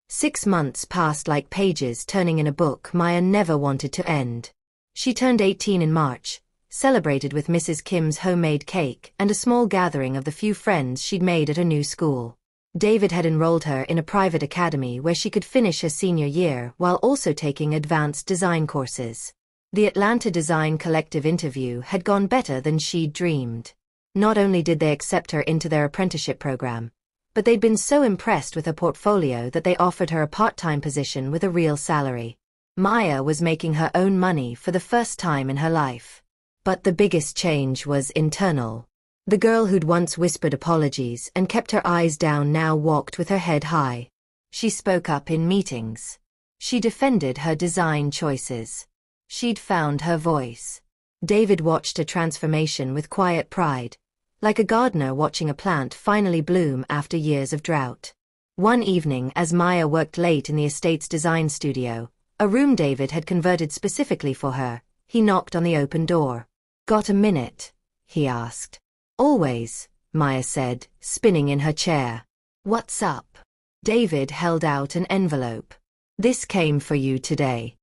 6 months passed like pages turning in a book Maya never wanted to end. She turned 18 in March, celebrated with Mrs. Kim's homemade cake and a small gathering of the few friends she'd made at her new school. David had enrolled her in a private academy where she could finish her senior year while also taking advanced design courses. The Atlanta Design Collective interview had gone better than she'd dreamed. Not only did they accept her into their apprenticeship program, but they'd been so impressed with her portfolio that they offered her a part-time position with a real salary. Maya was making her own money for the first time in her life. But the biggest change was internal. The girl who'd once whispered apologies and kept her eyes down now walked with her head high. She spoke up in meetings. She defended her design choices. She'd found her voice. David watched her transformation with quiet pride, like a gardener watching a plant finally bloom after years of drought. One evening as Maya worked late in the estate's design studio, a room David had converted specifically for her, he knocked on the open door. "Got a minute?" he asked. "Always," Maya said, spinning in her chair. "What's up?" David held out an envelope. "This came for you today."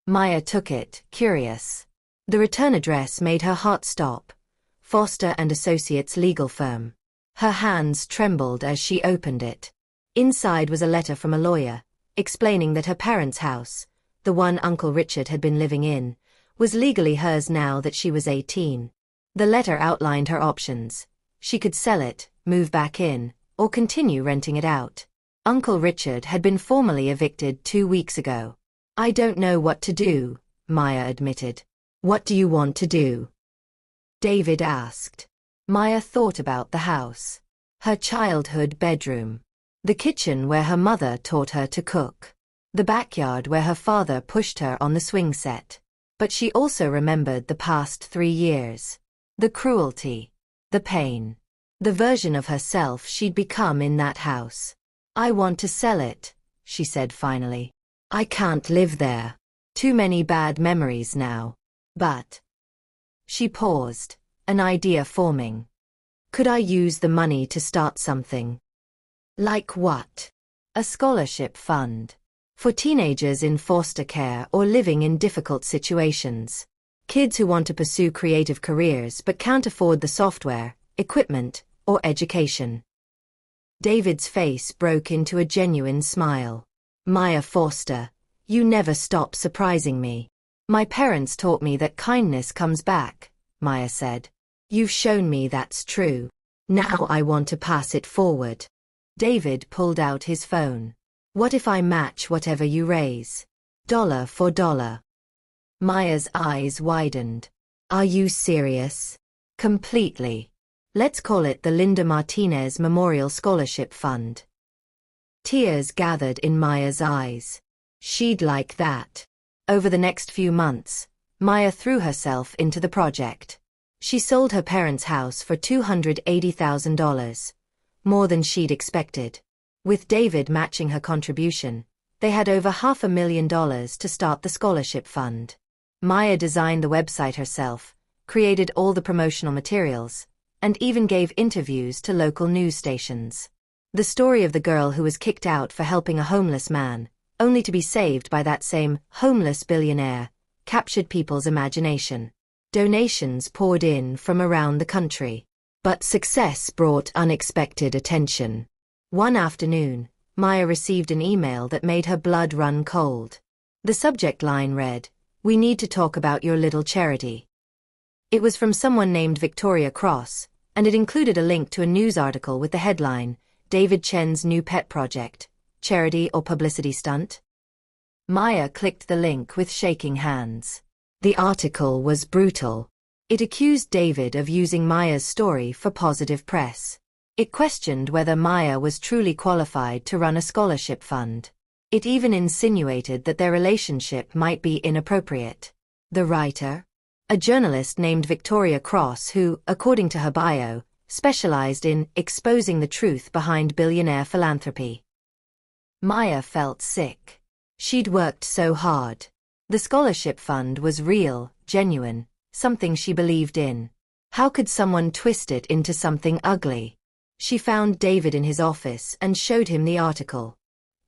Maya took it, curious. The return address made her heart stop. Foster and Associates legal firm. Her hands trembled as she opened it. Inside was a letter from a lawyer, explaining that her parents' house, the one Uncle Richard had been living in, was legally hers now that she was 18. The letter outlined her options. She could sell it, move back in, or continue renting it out. Uncle Richard had been formally evicted 2 weeks ago. "I don't know what to do," Maya admitted. "What do you want to do?" David asked. Maya thought about the house. Her childhood bedroom. The kitchen where her mother taught her to cook. The backyard where her father pushed her on the swing set. But she also remembered the past 3 years. The cruelty. The pain. The version of herself she'd become in that house. "I want to sell it," she said finally. "I can't live there. Too many bad memories now." But she paused, an idea forming. "Could I use the money to start something?" "Like what?" "A scholarship fund. For teenagers in foster care or living in difficult situations. Kids who want to pursue creative careers but can't afford the software, equipment, or education." David's face broke into a genuine smile. "Maya Foster, you never stop surprising me. My parents taught me that kindness comes back," Maya said. "You've shown me that's true. Now I want to pass it forward." David pulled out his phone. "What if I match whatever you raise? Dollar for dollar." Maya's eyes widened. "Are you serious?" "Completely. Let's call it the Linda Martinez Memorial Scholarship Fund." Tears gathered in Maya's eyes. She'd like that. Over the next few months, Maya threw herself into the project. She sold her parents' house for $280,000, more than she'd expected. With David matching her contribution, they had over $500,000 to start the scholarship fund. Maya designed the website herself, created all the promotional materials, and even gave interviews to local news stations. The story of the girl who was kicked out for helping a homeless man, only to be saved by that same homeless billionaire, captured people's imagination. Donations poured in from around the country. But success brought unexpected attention. One afternoon, Maya received an email that made her blood run cold. The subject line read, "We need to talk about your little charity." It was from someone named Victoria Cross, and it included a link to a news article with the headline, "David Chen's New Pet Project, Charity or Publicity Stunt?" Maya clicked the link with shaking hands. The article was brutal. It accused David of using Maya's story for positive press. It questioned whether Maya was truly qualified to run a scholarship fund. It even insinuated that their relationship might be inappropriate. The writer? A journalist named Victoria Cross who, according to her bio, specialized in exposing the truth behind billionaire philanthropy. Maya felt sick. She'd worked so hard. The scholarship fund was real, genuine, something she believed in. How could someone twist it into something ugly? She found David in his office and showed him the article.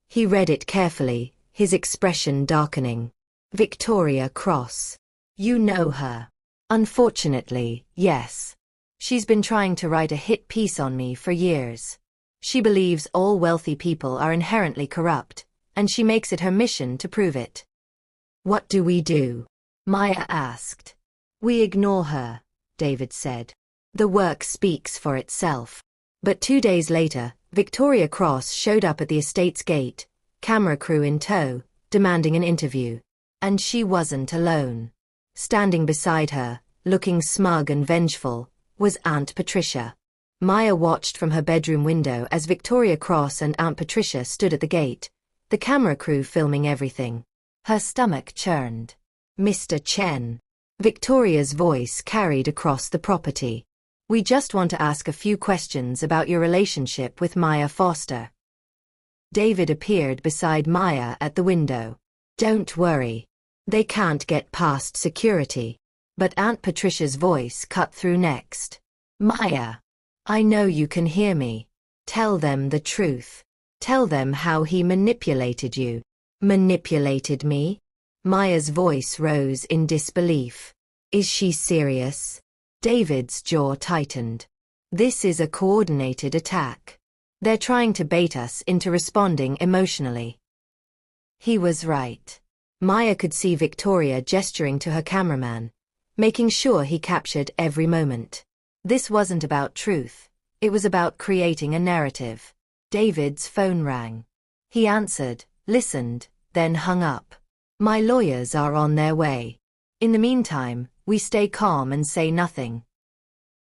He read it carefully, his expression darkening. Victoria Cross. You know her. Unfortunately, yes. She's been trying to write a hit piece on me for years. She believes all wealthy people are inherently corrupt, and she makes it her mission to prove it. What do we do? Maya asked. We ignore her, David said. The work speaks for itself. But 2 days later, Victoria Cross showed up at the estate's gate, camera crew in tow, demanding an interview. And she wasn't alone. Standing beside her, looking smug and vengeful, was Aunt Patricia. Maya watched from her bedroom window as Victoria Cross and Aunt Patricia stood at the gate, the camera crew filming everything. Her stomach churned. Mr. Chen. Victoria's voice carried across the property. We just want to ask a few questions about your relationship with Maya Foster. David appeared beside Maya at the window. Don't worry. They can't get past security. But Aunt Patricia's voice cut through next. Maya. I know you can hear me. Tell them the truth. Tell them how he manipulated you. Manipulated me? Maya's voice rose in disbelief. Is she serious? David's jaw tightened. This is a coordinated attack. They're trying to bait us into responding emotionally. He was right. Maya could see Victoria gesturing to her cameraman, making sure he captured every moment. This wasn't about truth. It was about creating a narrative. David's phone rang. He answered, listened, then hung up. My lawyers are on their way. In the meantime, we stay calm and say nothing.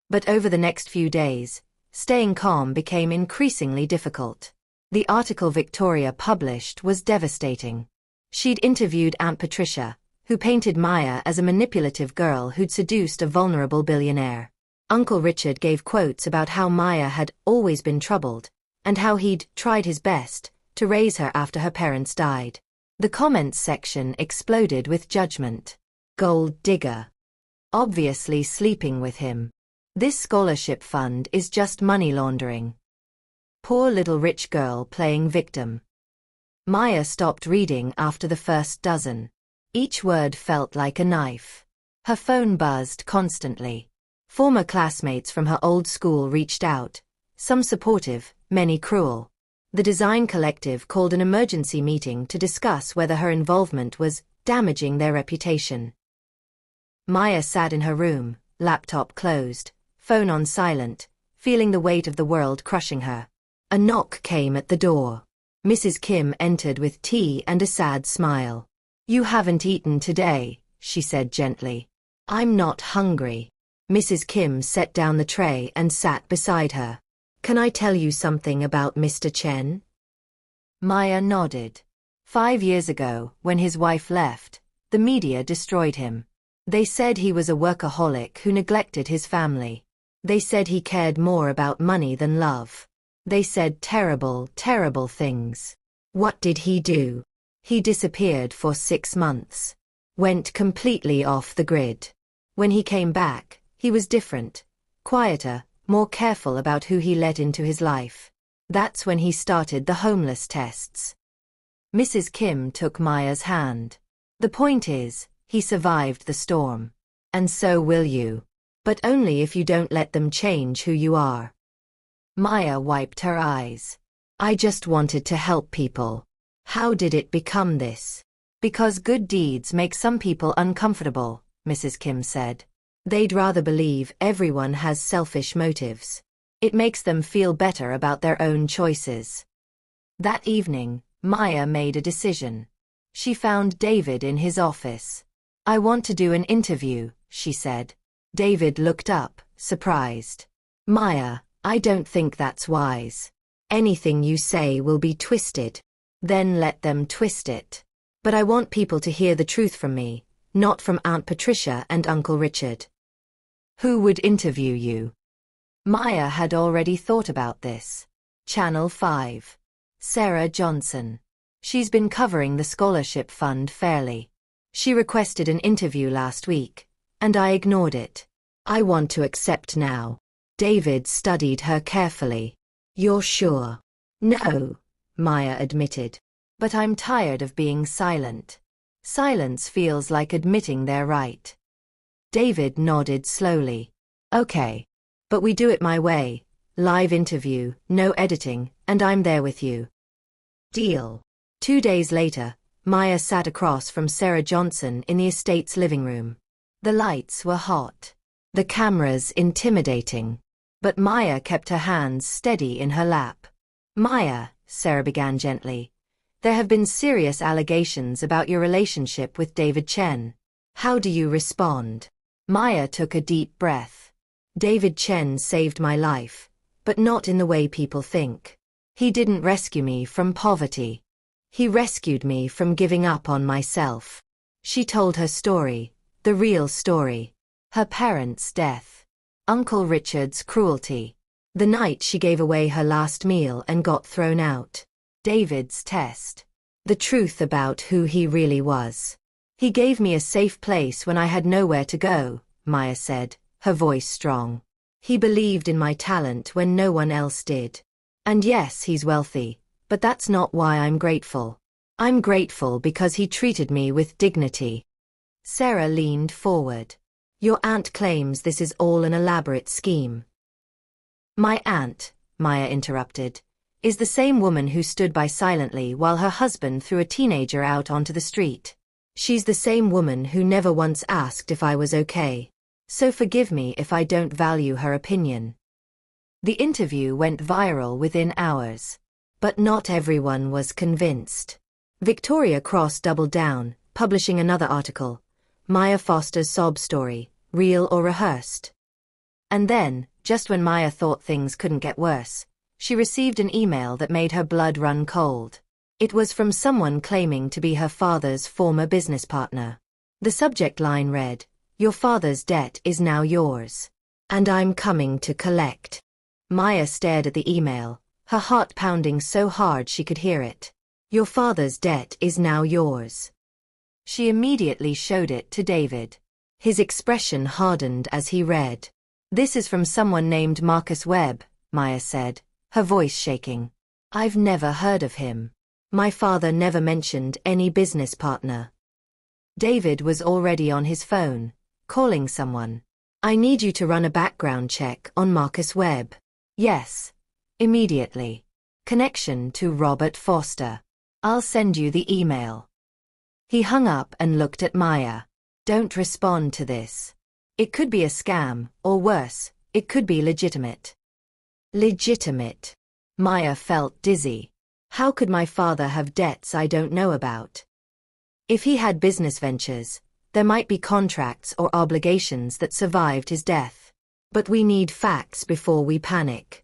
But over the next few days, staying calm became increasingly difficult. The article Victoria published was devastating. She'd interviewed Aunt Patricia, who painted Maya as a manipulative girl who'd seduced a vulnerable billionaire. Uncle Richard gave quotes about how Maya had always been troubled, and how he'd tried his best to raise her after her parents died. The comments section exploded with judgment. Gold digger. Obviously sleeping with him. This scholarship fund is just money laundering. Poor little rich girl playing victim. Maya stopped reading after the first dozen. Each word felt like a knife. Her phone buzzed constantly. Former classmates from her old school reached out, some supportive, many cruel. The design collective called an emergency meeting to discuss whether her involvement was damaging their reputation. Maya sat in her room, laptop closed, phone on silent, feeling the weight of the world crushing her. A knock came at the door. Mrs. Kim entered with tea and a sad smile. You haven't eaten today, she said gently. I'm not hungry. Mrs. Kim set down the tray and sat beside her. Can I tell you something about Mr. Chen? Maya nodded. 5 years ago, when his wife left, the media destroyed him. They said he was a workaholic who neglected his family. They said he cared more about money than love. They said terrible, terrible things. What did he do? He disappeared for 6 months. Went completely off the grid. When he came back, he was different, quieter, more careful about who he let into his life. That's when he started the homeless tests. Mrs. Kim took Maya's hand. The point is, he survived the storm. And so will you. But only if you don't let them change who you are. Maya wiped her eyes. I just wanted to help people. How did it become this? Because good deeds make some people uncomfortable, Mrs. Kim said. They'd rather believe everyone has selfish motives. It makes them feel better about their own choices. That evening, Maya made a decision. She found David in his office. I want to do an interview, she said. David looked up, surprised. Maya, I don't think that's wise. Anything you say will be twisted. Then let them twist it. But I want people to hear the truth from me, not from Aunt Patricia and Uncle Richard. Who would interview you? Maya had already thought about this. Channel 5. Sarah Johnson. She's been covering the scholarship fund fairly. She requested an interview last week, and I ignored it. I want to accept now. David studied her carefully. You're sure? No, Maya admitted. But I'm tired of being silent. Silence feels like admitting they're right. David nodded slowly. Okay. But we do it my way. Live interview, no editing, and I'm there with you. Deal. 2 days later, Maya sat across from Sarah Johnson in the estate's living room. The lights were hot. The cameras intimidating. But Maya kept her hands steady in her lap. Maya, Sarah began gently, there have been serious allegations about your relationship with David Chen. How do you respond? Maya took a deep breath. David Chen saved my life, but not in the way people think. He didn't rescue me from poverty. He rescued me from giving up on myself. She told her story, the real story. Her parents' death. Uncle Richard's cruelty. The night she gave away her last meal and got thrown out. David's test. The truth about who he really was. He gave me a safe place when I had nowhere to go, Maya said, her voice strong. He believed in my talent when no one else did. And yes, he's wealthy, but that's not why I'm grateful. I'm grateful because he treated me with dignity. Sarah leaned forward. Your aunt claims this is all an elaborate scheme. My aunt, Maya interrupted, is the same woman who stood by silently while her husband threw a teenager out onto the street. She's the same woman who never once asked if I was okay. So forgive me if I don't value her opinion. The interview went viral within hours. But not everyone was convinced. Victoria Cross doubled down, publishing another article. Maya Foster's sob story, real or rehearsed. And then, just when Maya thought things couldn't get worse, she received an email that made her blood run cold. It was from someone claiming to be her father's former business partner. The subject line read, "Your father's debt is now yours. And I'm coming to collect." Maya stared at the email, her heart pounding so hard she could hear it. Your father's debt is now yours. She immediately showed it to David. His expression hardened as he read. This is from someone named Marcus Webb, Maya said, her voice shaking. I've never heard of him. My father never mentioned any business partner. David was already on his phone, calling someone. I need you to run a background check on Marcus Webb. Yes. Immediately. Connection to Robert Foster. I'll send you the email. He hung up and looked at Maya. Don't respond to this. It could be a scam, or worse, it could be legitimate. Legitimate. Maya felt dizzy. How could my father have debts I don't know about? If he had business ventures, there might be contracts or obligations that survived his death. But we need facts before we panic.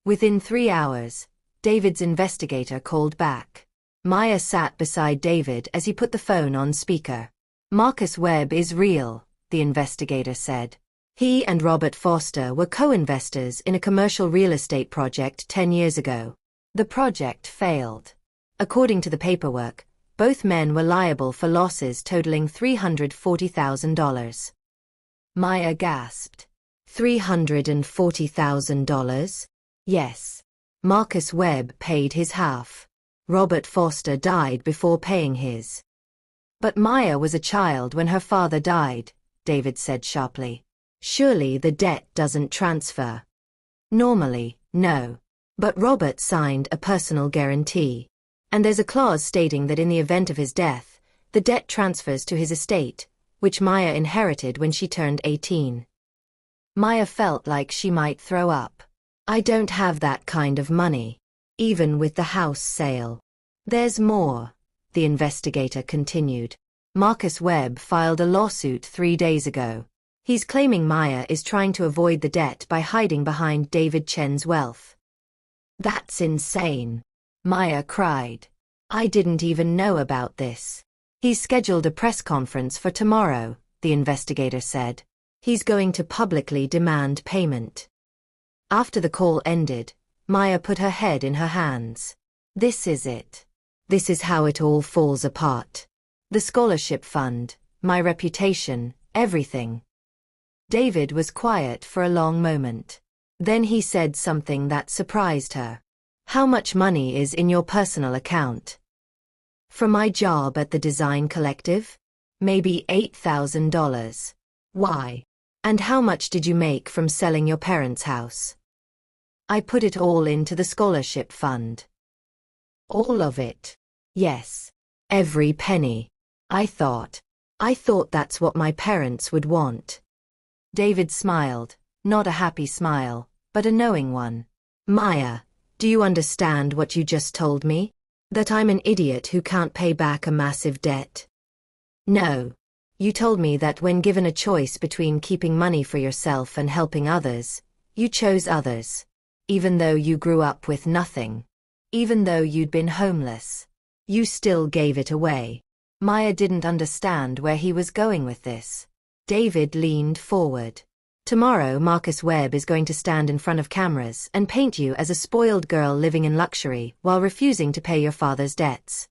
Within 3 hours, David's investigator called back. Maya sat beside David as he put the phone on speaker. Marcus Webb is real, the investigator said. He and Robert Foster were co-investors in a commercial real estate project 10 years ago. The project failed. According to the paperwork, both men were liable for losses totaling $340,000. Maya gasped. $340,000? Yes. Marcus Webb paid his half. Robert Foster died before paying his. But Maya was a child when her father died, David said sharply. Surely the debt doesn't transfer. Normally, no. But Robert signed a personal guarantee. And there's a clause stating that in the event of his death, the debt transfers to his estate, which Maya inherited when she turned 18. Maya felt like she might throw up. I don't have that kind of money. Even with the house sale. There's more, the investigator continued. Marcus Webb filed a lawsuit 3 days ago. He's claiming Maya is trying to avoid the debt by hiding behind David Chen's wealth. That's insane. Maya cried. I didn't even know about this. He's scheduled a press conference for tomorrow, the investigator said. He's going to publicly demand payment. After the call ended, Maya put her head in her hands. This is it. This is how it all falls apart. The scholarship fund, my reputation, everything. David was quiet for a long moment. Then he said something that surprised her. How much money is in your personal account? From my job at the Design Collective? Maybe $8,000. Why? And how much did you make from selling your parents' house? I put it all into the scholarship fund. All of it? Yes. Every penny. I thought that's what my parents would want. David smiled, not a happy smile, but a knowing one. Maya, do you understand what you just told me? That I'm an idiot who can't pay back a massive debt? No. You told me that when given a choice between keeping money for yourself and helping others, you chose others. Even though you grew up with nothing. Even though you'd been homeless. You still gave it away. Maya didn't understand where he was going with this. David leaned forward. Tomorrow Marcus Webb is going to stand in front of cameras and paint you as a spoiled girl living in luxury while refusing to pay your father's debts.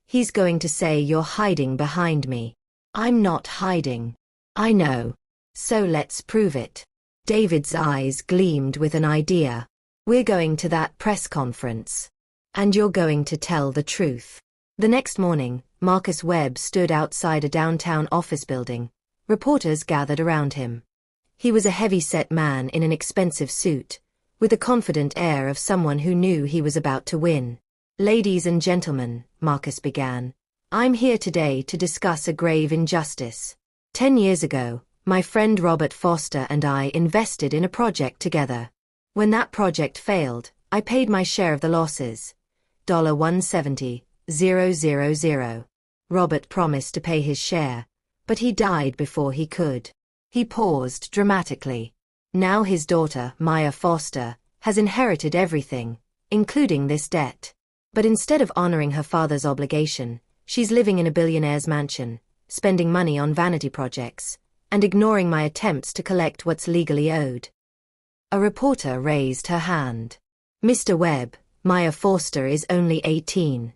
He's going to say you're hiding behind me. I'm not hiding. I know. So let's prove it. David's eyes gleamed with an idea. We're going to that press conference. And you're going to tell the truth. The next morning, Marcus Webb stood outside a downtown office building. Reporters gathered around him. He was a heavy-set man in an expensive suit, with a confident air of someone who knew he was about to win. Ladies and gentlemen, Marcus began, I'm here today to discuss a grave injustice. 10 years ago, my friend Robert Foster and I invested in a project together. When that project failed, I paid my share of the losses. $170,000. Robert promised to pay his share, but he died before he could. He paused dramatically. Now his daughter, Maya Foster, has inherited everything, including this debt. But instead of honoring her father's obligation, she's living in a billionaire's mansion, spending money on vanity projects, and ignoring my attempts to collect what's legally owed. A reporter raised her hand. Mr. Webb, Maya Foster is only 18.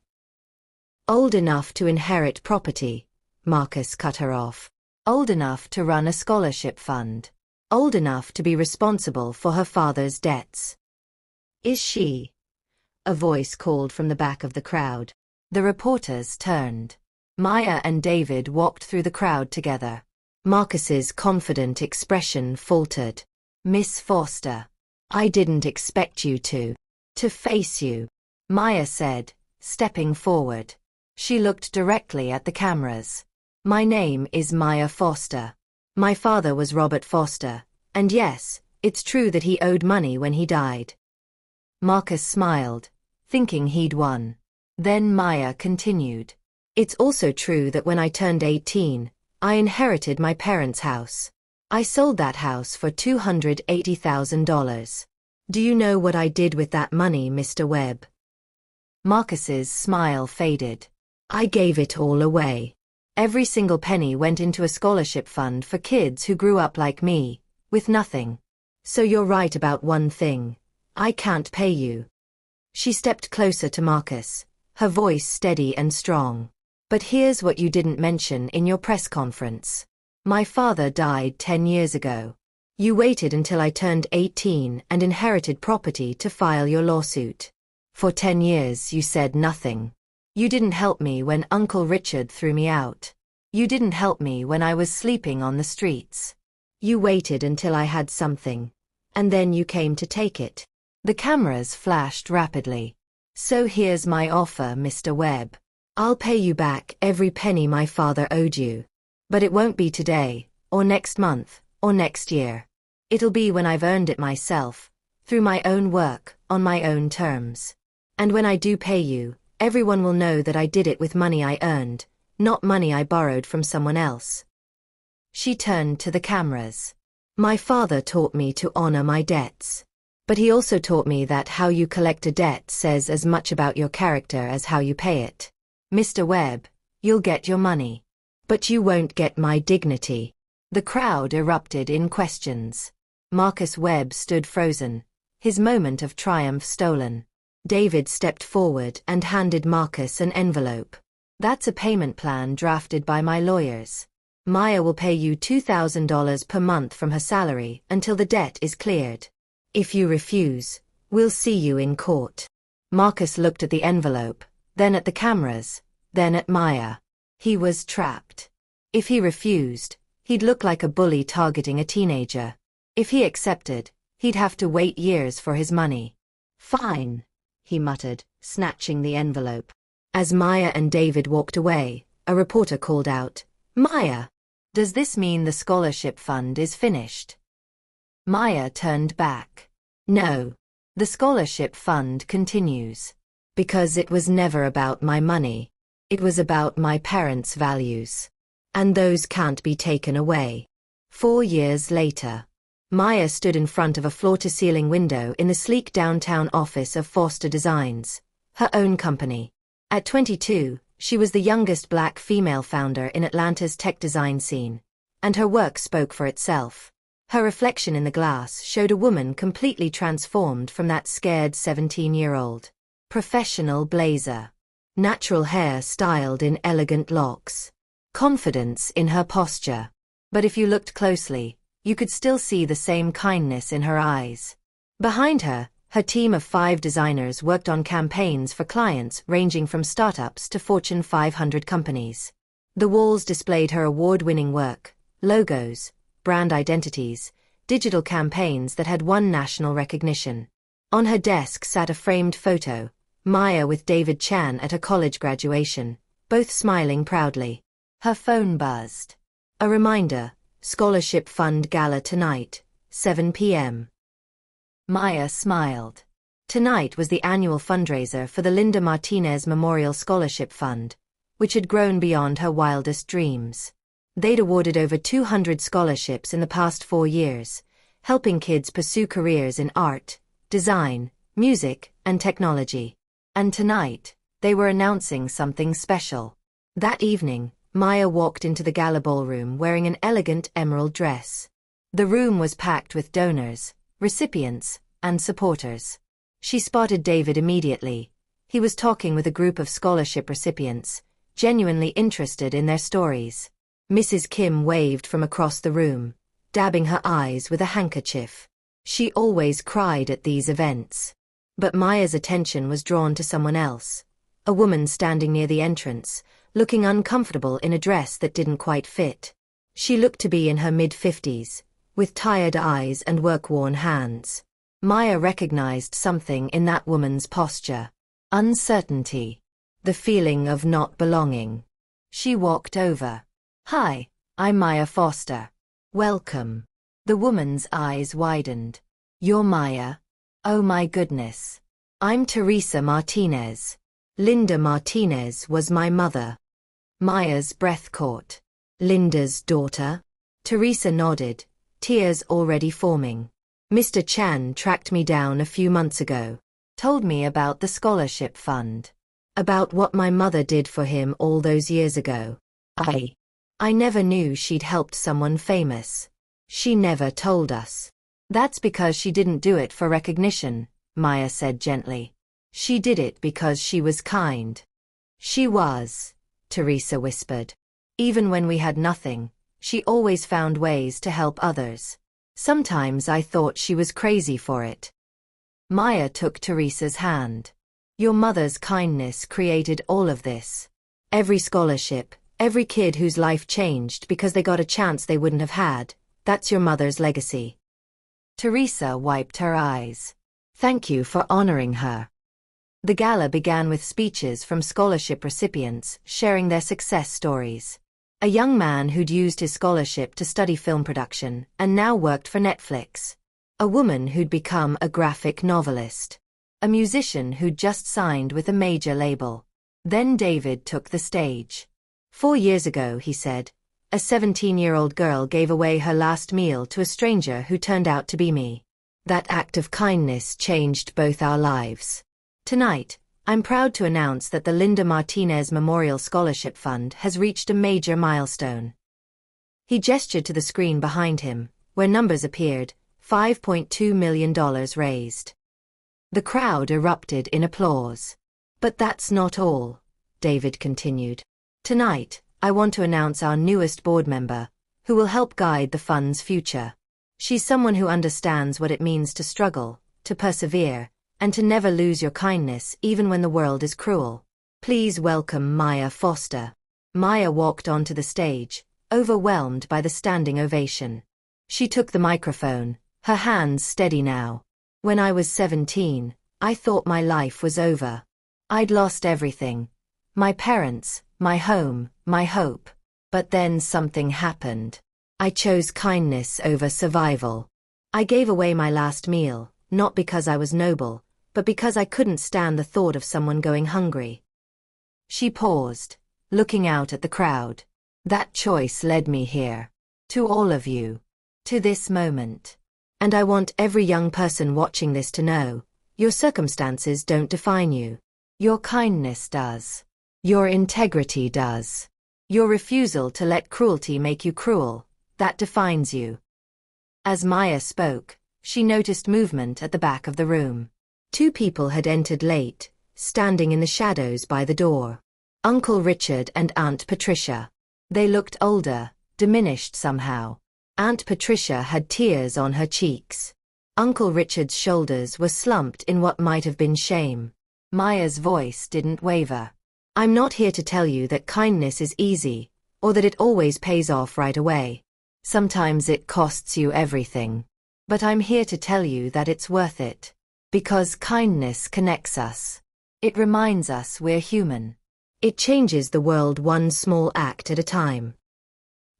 Old enough to inherit property. Marcus cut her off. Old enough to run a scholarship fund. Old enough to be responsible for her father's debts. Is she? A voice called from the back of the crowd. The reporters turned. Maya and David walked through the crowd together. Marcus's confident expression faltered. Miss Foster. I didn't expect you to face you, Maya said, stepping forward. She looked directly at the cameras. My name is Maya Foster. My father was Robert Foster, and yes, it's true that he owed money when he died. Marcus smiled, thinking he'd won. Then Maya continued. It's also true that when I turned 18, I inherited my parents' house. I sold that house for $280,000. Do you know what I did with that money, Mr. Webb? Marcus's smile faded. I gave it all away. Every single penny went into a scholarship fund for kids who grew up like me, with nothing. So you're right about one thing. I can't pay you. She stepped closer to Marcus, her voice steady and strong. But here's what you didn't mention in your press conference. My father died 10 years ago. You waited until I turned 18 and inherited property to file your lawsuit. For 10 years you said nothing. You didn't help me when Uncle Richard threw me out. You didn't help me when I was sleeping on the streets. You waited until I had something. And then you came to take it. The cameras flashed rapidly. So here's my offer, Mr. Webb. I'll pay you back every penny my father owed you. But it won't be today, or next month, or next year. It'll be when I've earned it myself, through my own work, on my own terms. And when I do pay you, everyone will know that I did it with money I earned, not money I borrowed from someone else. She turned to the cameras. My father taught me to honor my debts. But he also taught me that how you collect a debt says as much about your character as how you pay it. Mr. Webb, you'll get your money. But you won't get my dignity. The crowd erupted in questions. Marcus Webb stood frozen, his moment of triumph stolen. David stepped forward and handed Marcus an envelope. That's a payment plan drafted by my lawyers. Maya will pay you $2,000 per month from her salary until the debt is cleared. If you refuse, we'll see you in court. Marcus looked at the envelope, then at the cameras, then at Maya. He was trapped. If he refused, he'd look like a bully targeting a teenager. If he accepted, he'd have to wait years for his money. Fine, he muttered, snatching the envelope. As Maya and David walked away, a reporter called out, "Maya, does this mean the scholarship fund is finished?" Maya turned back. "No, the scholarship fund continues. Because it was never about my money. It was about my parents' values. And those can't be taken away." 4 years later, Maya stood in front of a floor-to-ceiling window in the sleek downtown office of Foster Designs, her own company. At 22, she was the youngest black female founder in Atlanta's tech design scene, and her work spoke for itself. Her reflection in the glass showed a woman completely transformed from that scared 17-year-old. Professional blazer. Natural hair styled in elegant locks. Confidence in her posture. But if you looked closely, you could still see the same kindness in her eyes. Behind her, her team of 5 designers worked on campaigns for clients ranging from startups to Fortune 500 companies. The walls displayed her award-winning work, logos, brand identities, digital campaigns that had won national recognition. On her desk sat a framed photo, Maya with David Chan at her college graduation, both smiling proudly. Her phone buzzed. A reminder, Scholarship Fund Gala tonight, 7 p.m. Maya smiled. Tonight was the annual fundraiser for the Linda Martinez Memorial Scholarship Fund, which had grown beyond her wildest dreams. They'd awarded over 200 scholarships in the past 4 years, helping kids pursue careers in art, design, music, and technology. And tonight, they were announcing something special. That evening, Maya walked into the gala ballroom wearing an elegant emerald dress. The room was packed with donors, recipients, and supporters. She spotted David immediately. He was talking with a group of scholarship recipients, genuinely interested in their stories. Mrs. Kim waved from across the room, dabbing her eyes with a handkerchief. She always cried at these events. But Maya's attention was drawn to someone else, a woman standing near the entrance, looking uncomfortable in a dress that didn't quite fit. She looked to be in her mid-50s, with tired eyes and work-worn hands. Maya recognized something in that woman's posture. Uncertainty. The feeling of not belonging. She walked over. "Hi, I'm Maya Foster. Welcome." The woman's eyes widened. "You're Maya? Oh my goodness. I'm Teresa Martinez. Linda Martinez was my mother." Maya's breath caught. "Linda's daughter?" Teresa nodded, tears already forming. "Mr. Chan tracked me down a few months ago. Told me about the scholarship fund. About what my mother did for him all those years ago. I never knew she'd helped someone famous. She never told us." "That's because she didn't do it for recognition," Maya said gently. "She did it because she was kind." "She was," Teresa whispered. "Even when we had nothing, she always found ways to help others. Sometimes I thought she was crazy for it." Maya took Teresa's hand. "Your mother's kindness created all of this. Every scholarship, every kid whose life changed because they got a chance they wouldn't have had, that's your mother's legacy." Teresa wiped her eyes. "Thank you for honoring her." The gala began with speeches from scholarship recipients sharing their success stories. A young man who'd used his scholarship to study film production and now worked for Netflix. A woman who'd become a graphic novelist. A musician who'd just signed with a major label. Then David took the stage. 4 years ago, he said, a 17-year-old girl gave away her last meal to a stranger who turned out to be me. That act of kindness changed both our lives. Tonight, I'm proud to announce that the Linda Martinez Memorial Scholarship Fund has reached a major milestone. He gestured to the screen behind him, where numbers appeared, $5.2 million raised. The crowd erupted in applause. But that's not all, David continued. Tonight, I want to announce our newest board member, who will help guide the fund's future. She's someone who understands what it means to struggle, to persevere, and to never lose your kindness even when the world is cruel. Please welcome Maya Foster. Maya walked onto the stage, overwhelmed by the standing ovation. She took the microphone, her hands steady now. When I was 17, I thought my life was over. I'd lost everything. My parents, my home, my hope. But then something happened. I chose kindness over survival. I gave away my last meal, not because I was noble, but because I couldn't stand the thought of someone going hungry. She paused, looking out at the crowd. That choice led me here. To all of you. To this moment. And I want every young person watching this to know, your circumstances don't define you. Your kindness does. Your integrity does. Your refusal to let cruelty make you cruel, that defines you. As Maya spoke, she noticed movement at the back of the room. Two people had entered late, standing in the shadows by the door. Uncle Richard and Aunt Patricia. They looked older, diminished somehow. Aunt Patricia had tears on her cheeks. Uncle Richard's shoulders were slumped in what might have been shame. Maya's voice didn't waver. I'm not here to tell you that kindness is easy, or that it always pays off right away. Sometimes it costs you everything. But I'm here to tell you that it's worth it. Because kindness connects us. It reminds us we're human. It changes the world one small act at a time.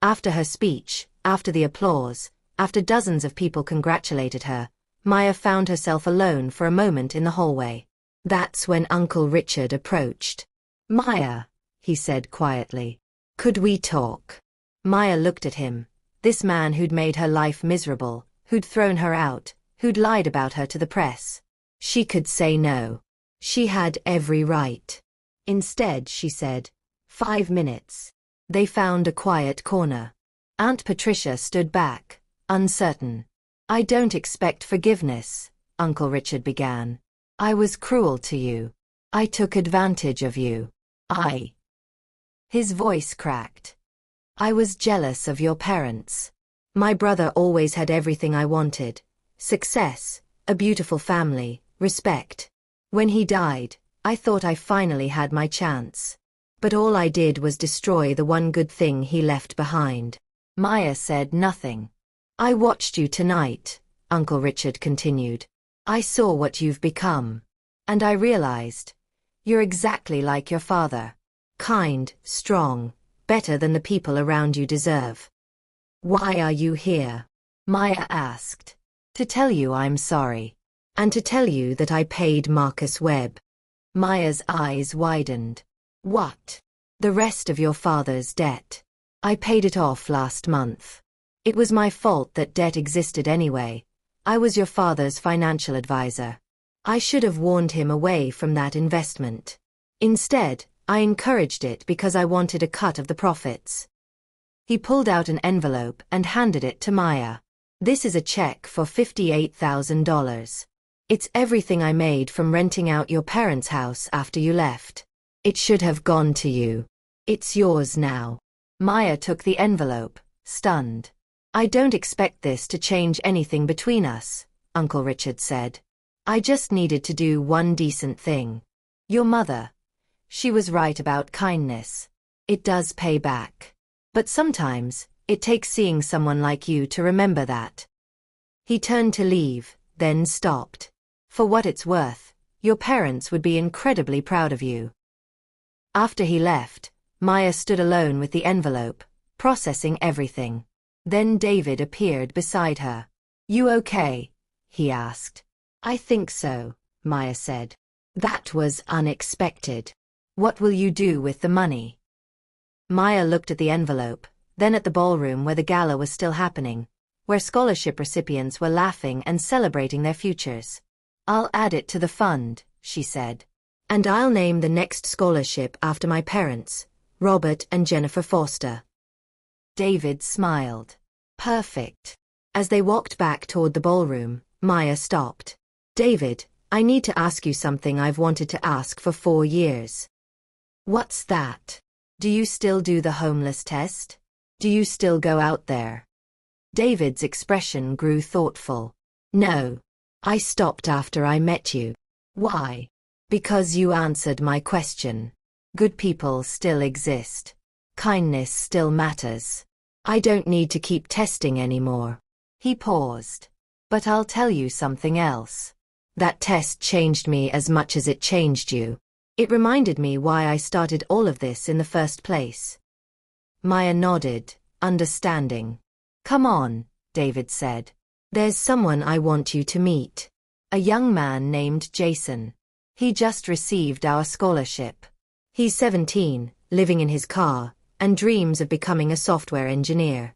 After her speech, after the applause, after dozens of people congratulated her, Maya found herself alone for a moment in the hallway. That's when Uncle Richard approached. Maya, he said quietly. Could we talk? Maya looked at him. This man who'd made her life miserable, who'd thrown her out, who'd lied about her to the press. She could say no. She had every right. Instead, she said, 5 minutes. They found a quiet corner. Aunt Patricia stood back, uncertain. I don't expect forgiveness, Uncle Richard began. I was cruel to you. I took advantage of you. His voice cracked. I was jealous of your parents. My brother always had everything I wanted. Success, a beautiful family, respect. When he died, I thought I finally had my chance. But all I did was destroy the one good thing he left behind. Maya said nothing. I watched you tonight, Uncle Richard continued. I saw what you've become. And I realized. You're exactly like your father. Kind, strong, better than the people around you deserve. Why are you here? Maya asked. To tell you I'm sorry. And to tell you that I paid Marcus Webb. Maya's eyes widened. What? The rest of your father's debt. I paid it off last month. It was my fault that debt existed anyway. I was your father's financial advisor. I should have warned him away from that investment. Instead, I encouraged it because I wanted a cut of the profits. He pulled out an envelope and handed it to Maya. This is a check for $58,000. It's everything I made from renting out your parents' house after you left. It should have gone to you. It's yours now. Maya took the envelope, stunned. I don't expect this to change anything between us, Uncle Richard said. I just needed to do one decent thing. Your mother. She was right about kindness. It does pay back. But sometimes, it takes seeing someone like you to remember that. He turned to leave, then stopped. For what it's worth, your parents would be incredibly proud of you. After he left, Maya stood alone with the envelope, processing everything. Then David appeared beside her. You okay? He asked. I think so, Maya said. That was unexpected. What will you do with the money? Maya looked at the envelope, then at the ballroom where the gala was still happening. where scholarship recipients were laughing and celebrating their futures. "I'll add it to the fund," she said. "And I'll name the next scholarship after my parents, Robert and Jennifer Foster." David smiled. "Perfect." As they walked back toward the ballroom, Maya stopped. "David, I need to ask you something I've wanted to ask for 4 years." "What's that?" "Do you still do the homeless test? Do you still go out there?" David's expression grew thoughtful. "No. I stopped after I met you." "Why?" "Because you answered my question. Good people still exist. Kindness still matters. I don't need to keep testing anymore." He paused. "But I'll tell you something else. That test changed me as much as it changed you. It reminded me why I started all of this in the first place." Maya nodded, understanding. "Come on," David said. "There's someone I want you to meet. A young man named Jason. He just received our scholarship. He's 17, living in his car, and dreams of becoming a software engineer."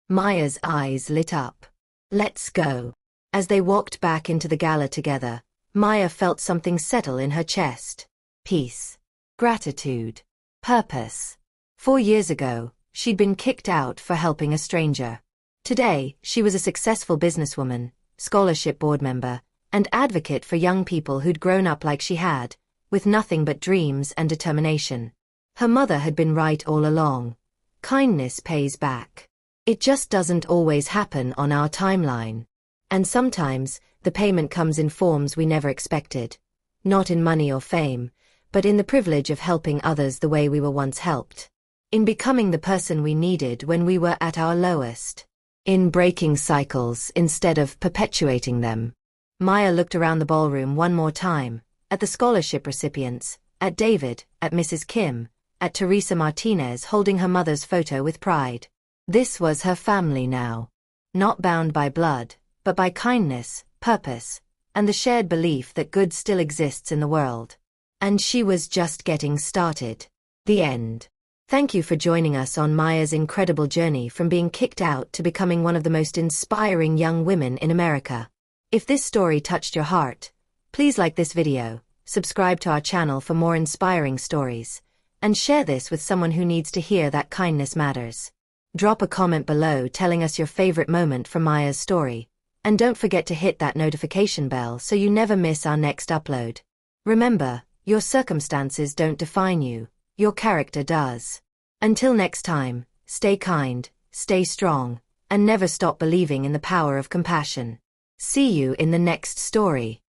Maya's eyes lit up. "Let's go." As they walked back into the gala together, Maya felt something settle in her chest. Peace. Gratitude. Purpose. 4 years ago, she'd been kicked out for helping a stranger. Today, she was a successful businesswoman, scholarship board member, and advocate for young people who'd grown up like she had, with nothing but dreams and determination. Her mother had been right all along. Kindness pays back. It just doesn't always happen on our timeline. And sometimes, the payment comes in forms we never expected. Not in money or fame, but in the privilege of helping others the way we were once helped. In becoming the person we needed when we were at our lowest. In breaking cycles instead of perpetuating them. Maya looked around the ballroom one more time, at the scholarship recipients, at David, at Mrs. Kim, at Teresa Martinez holding her mother's photo with pride. This was her family now. Not bound by blood, but by kindness, purpose, and the shared belief that good still exists in the world. And she was just getting started. The end. Thank you for joining us on Maya's incredible journey from being kicked out to becoming one of the most inspiring young women in America. If this story touched your heart, please like this video, subscribe to our channel for more inspiring stories, and share this with someone who needs to hear that kindness matters. Drop a comment below telling us your favorite moment from Maya's story, and don't forget to hit that notification bell so you never miss our next upload. Remember, your circumstances don't define you, your character does. Until next time, stay kind, stay strong, and never stop believing in the power of compassion. See you in the next story.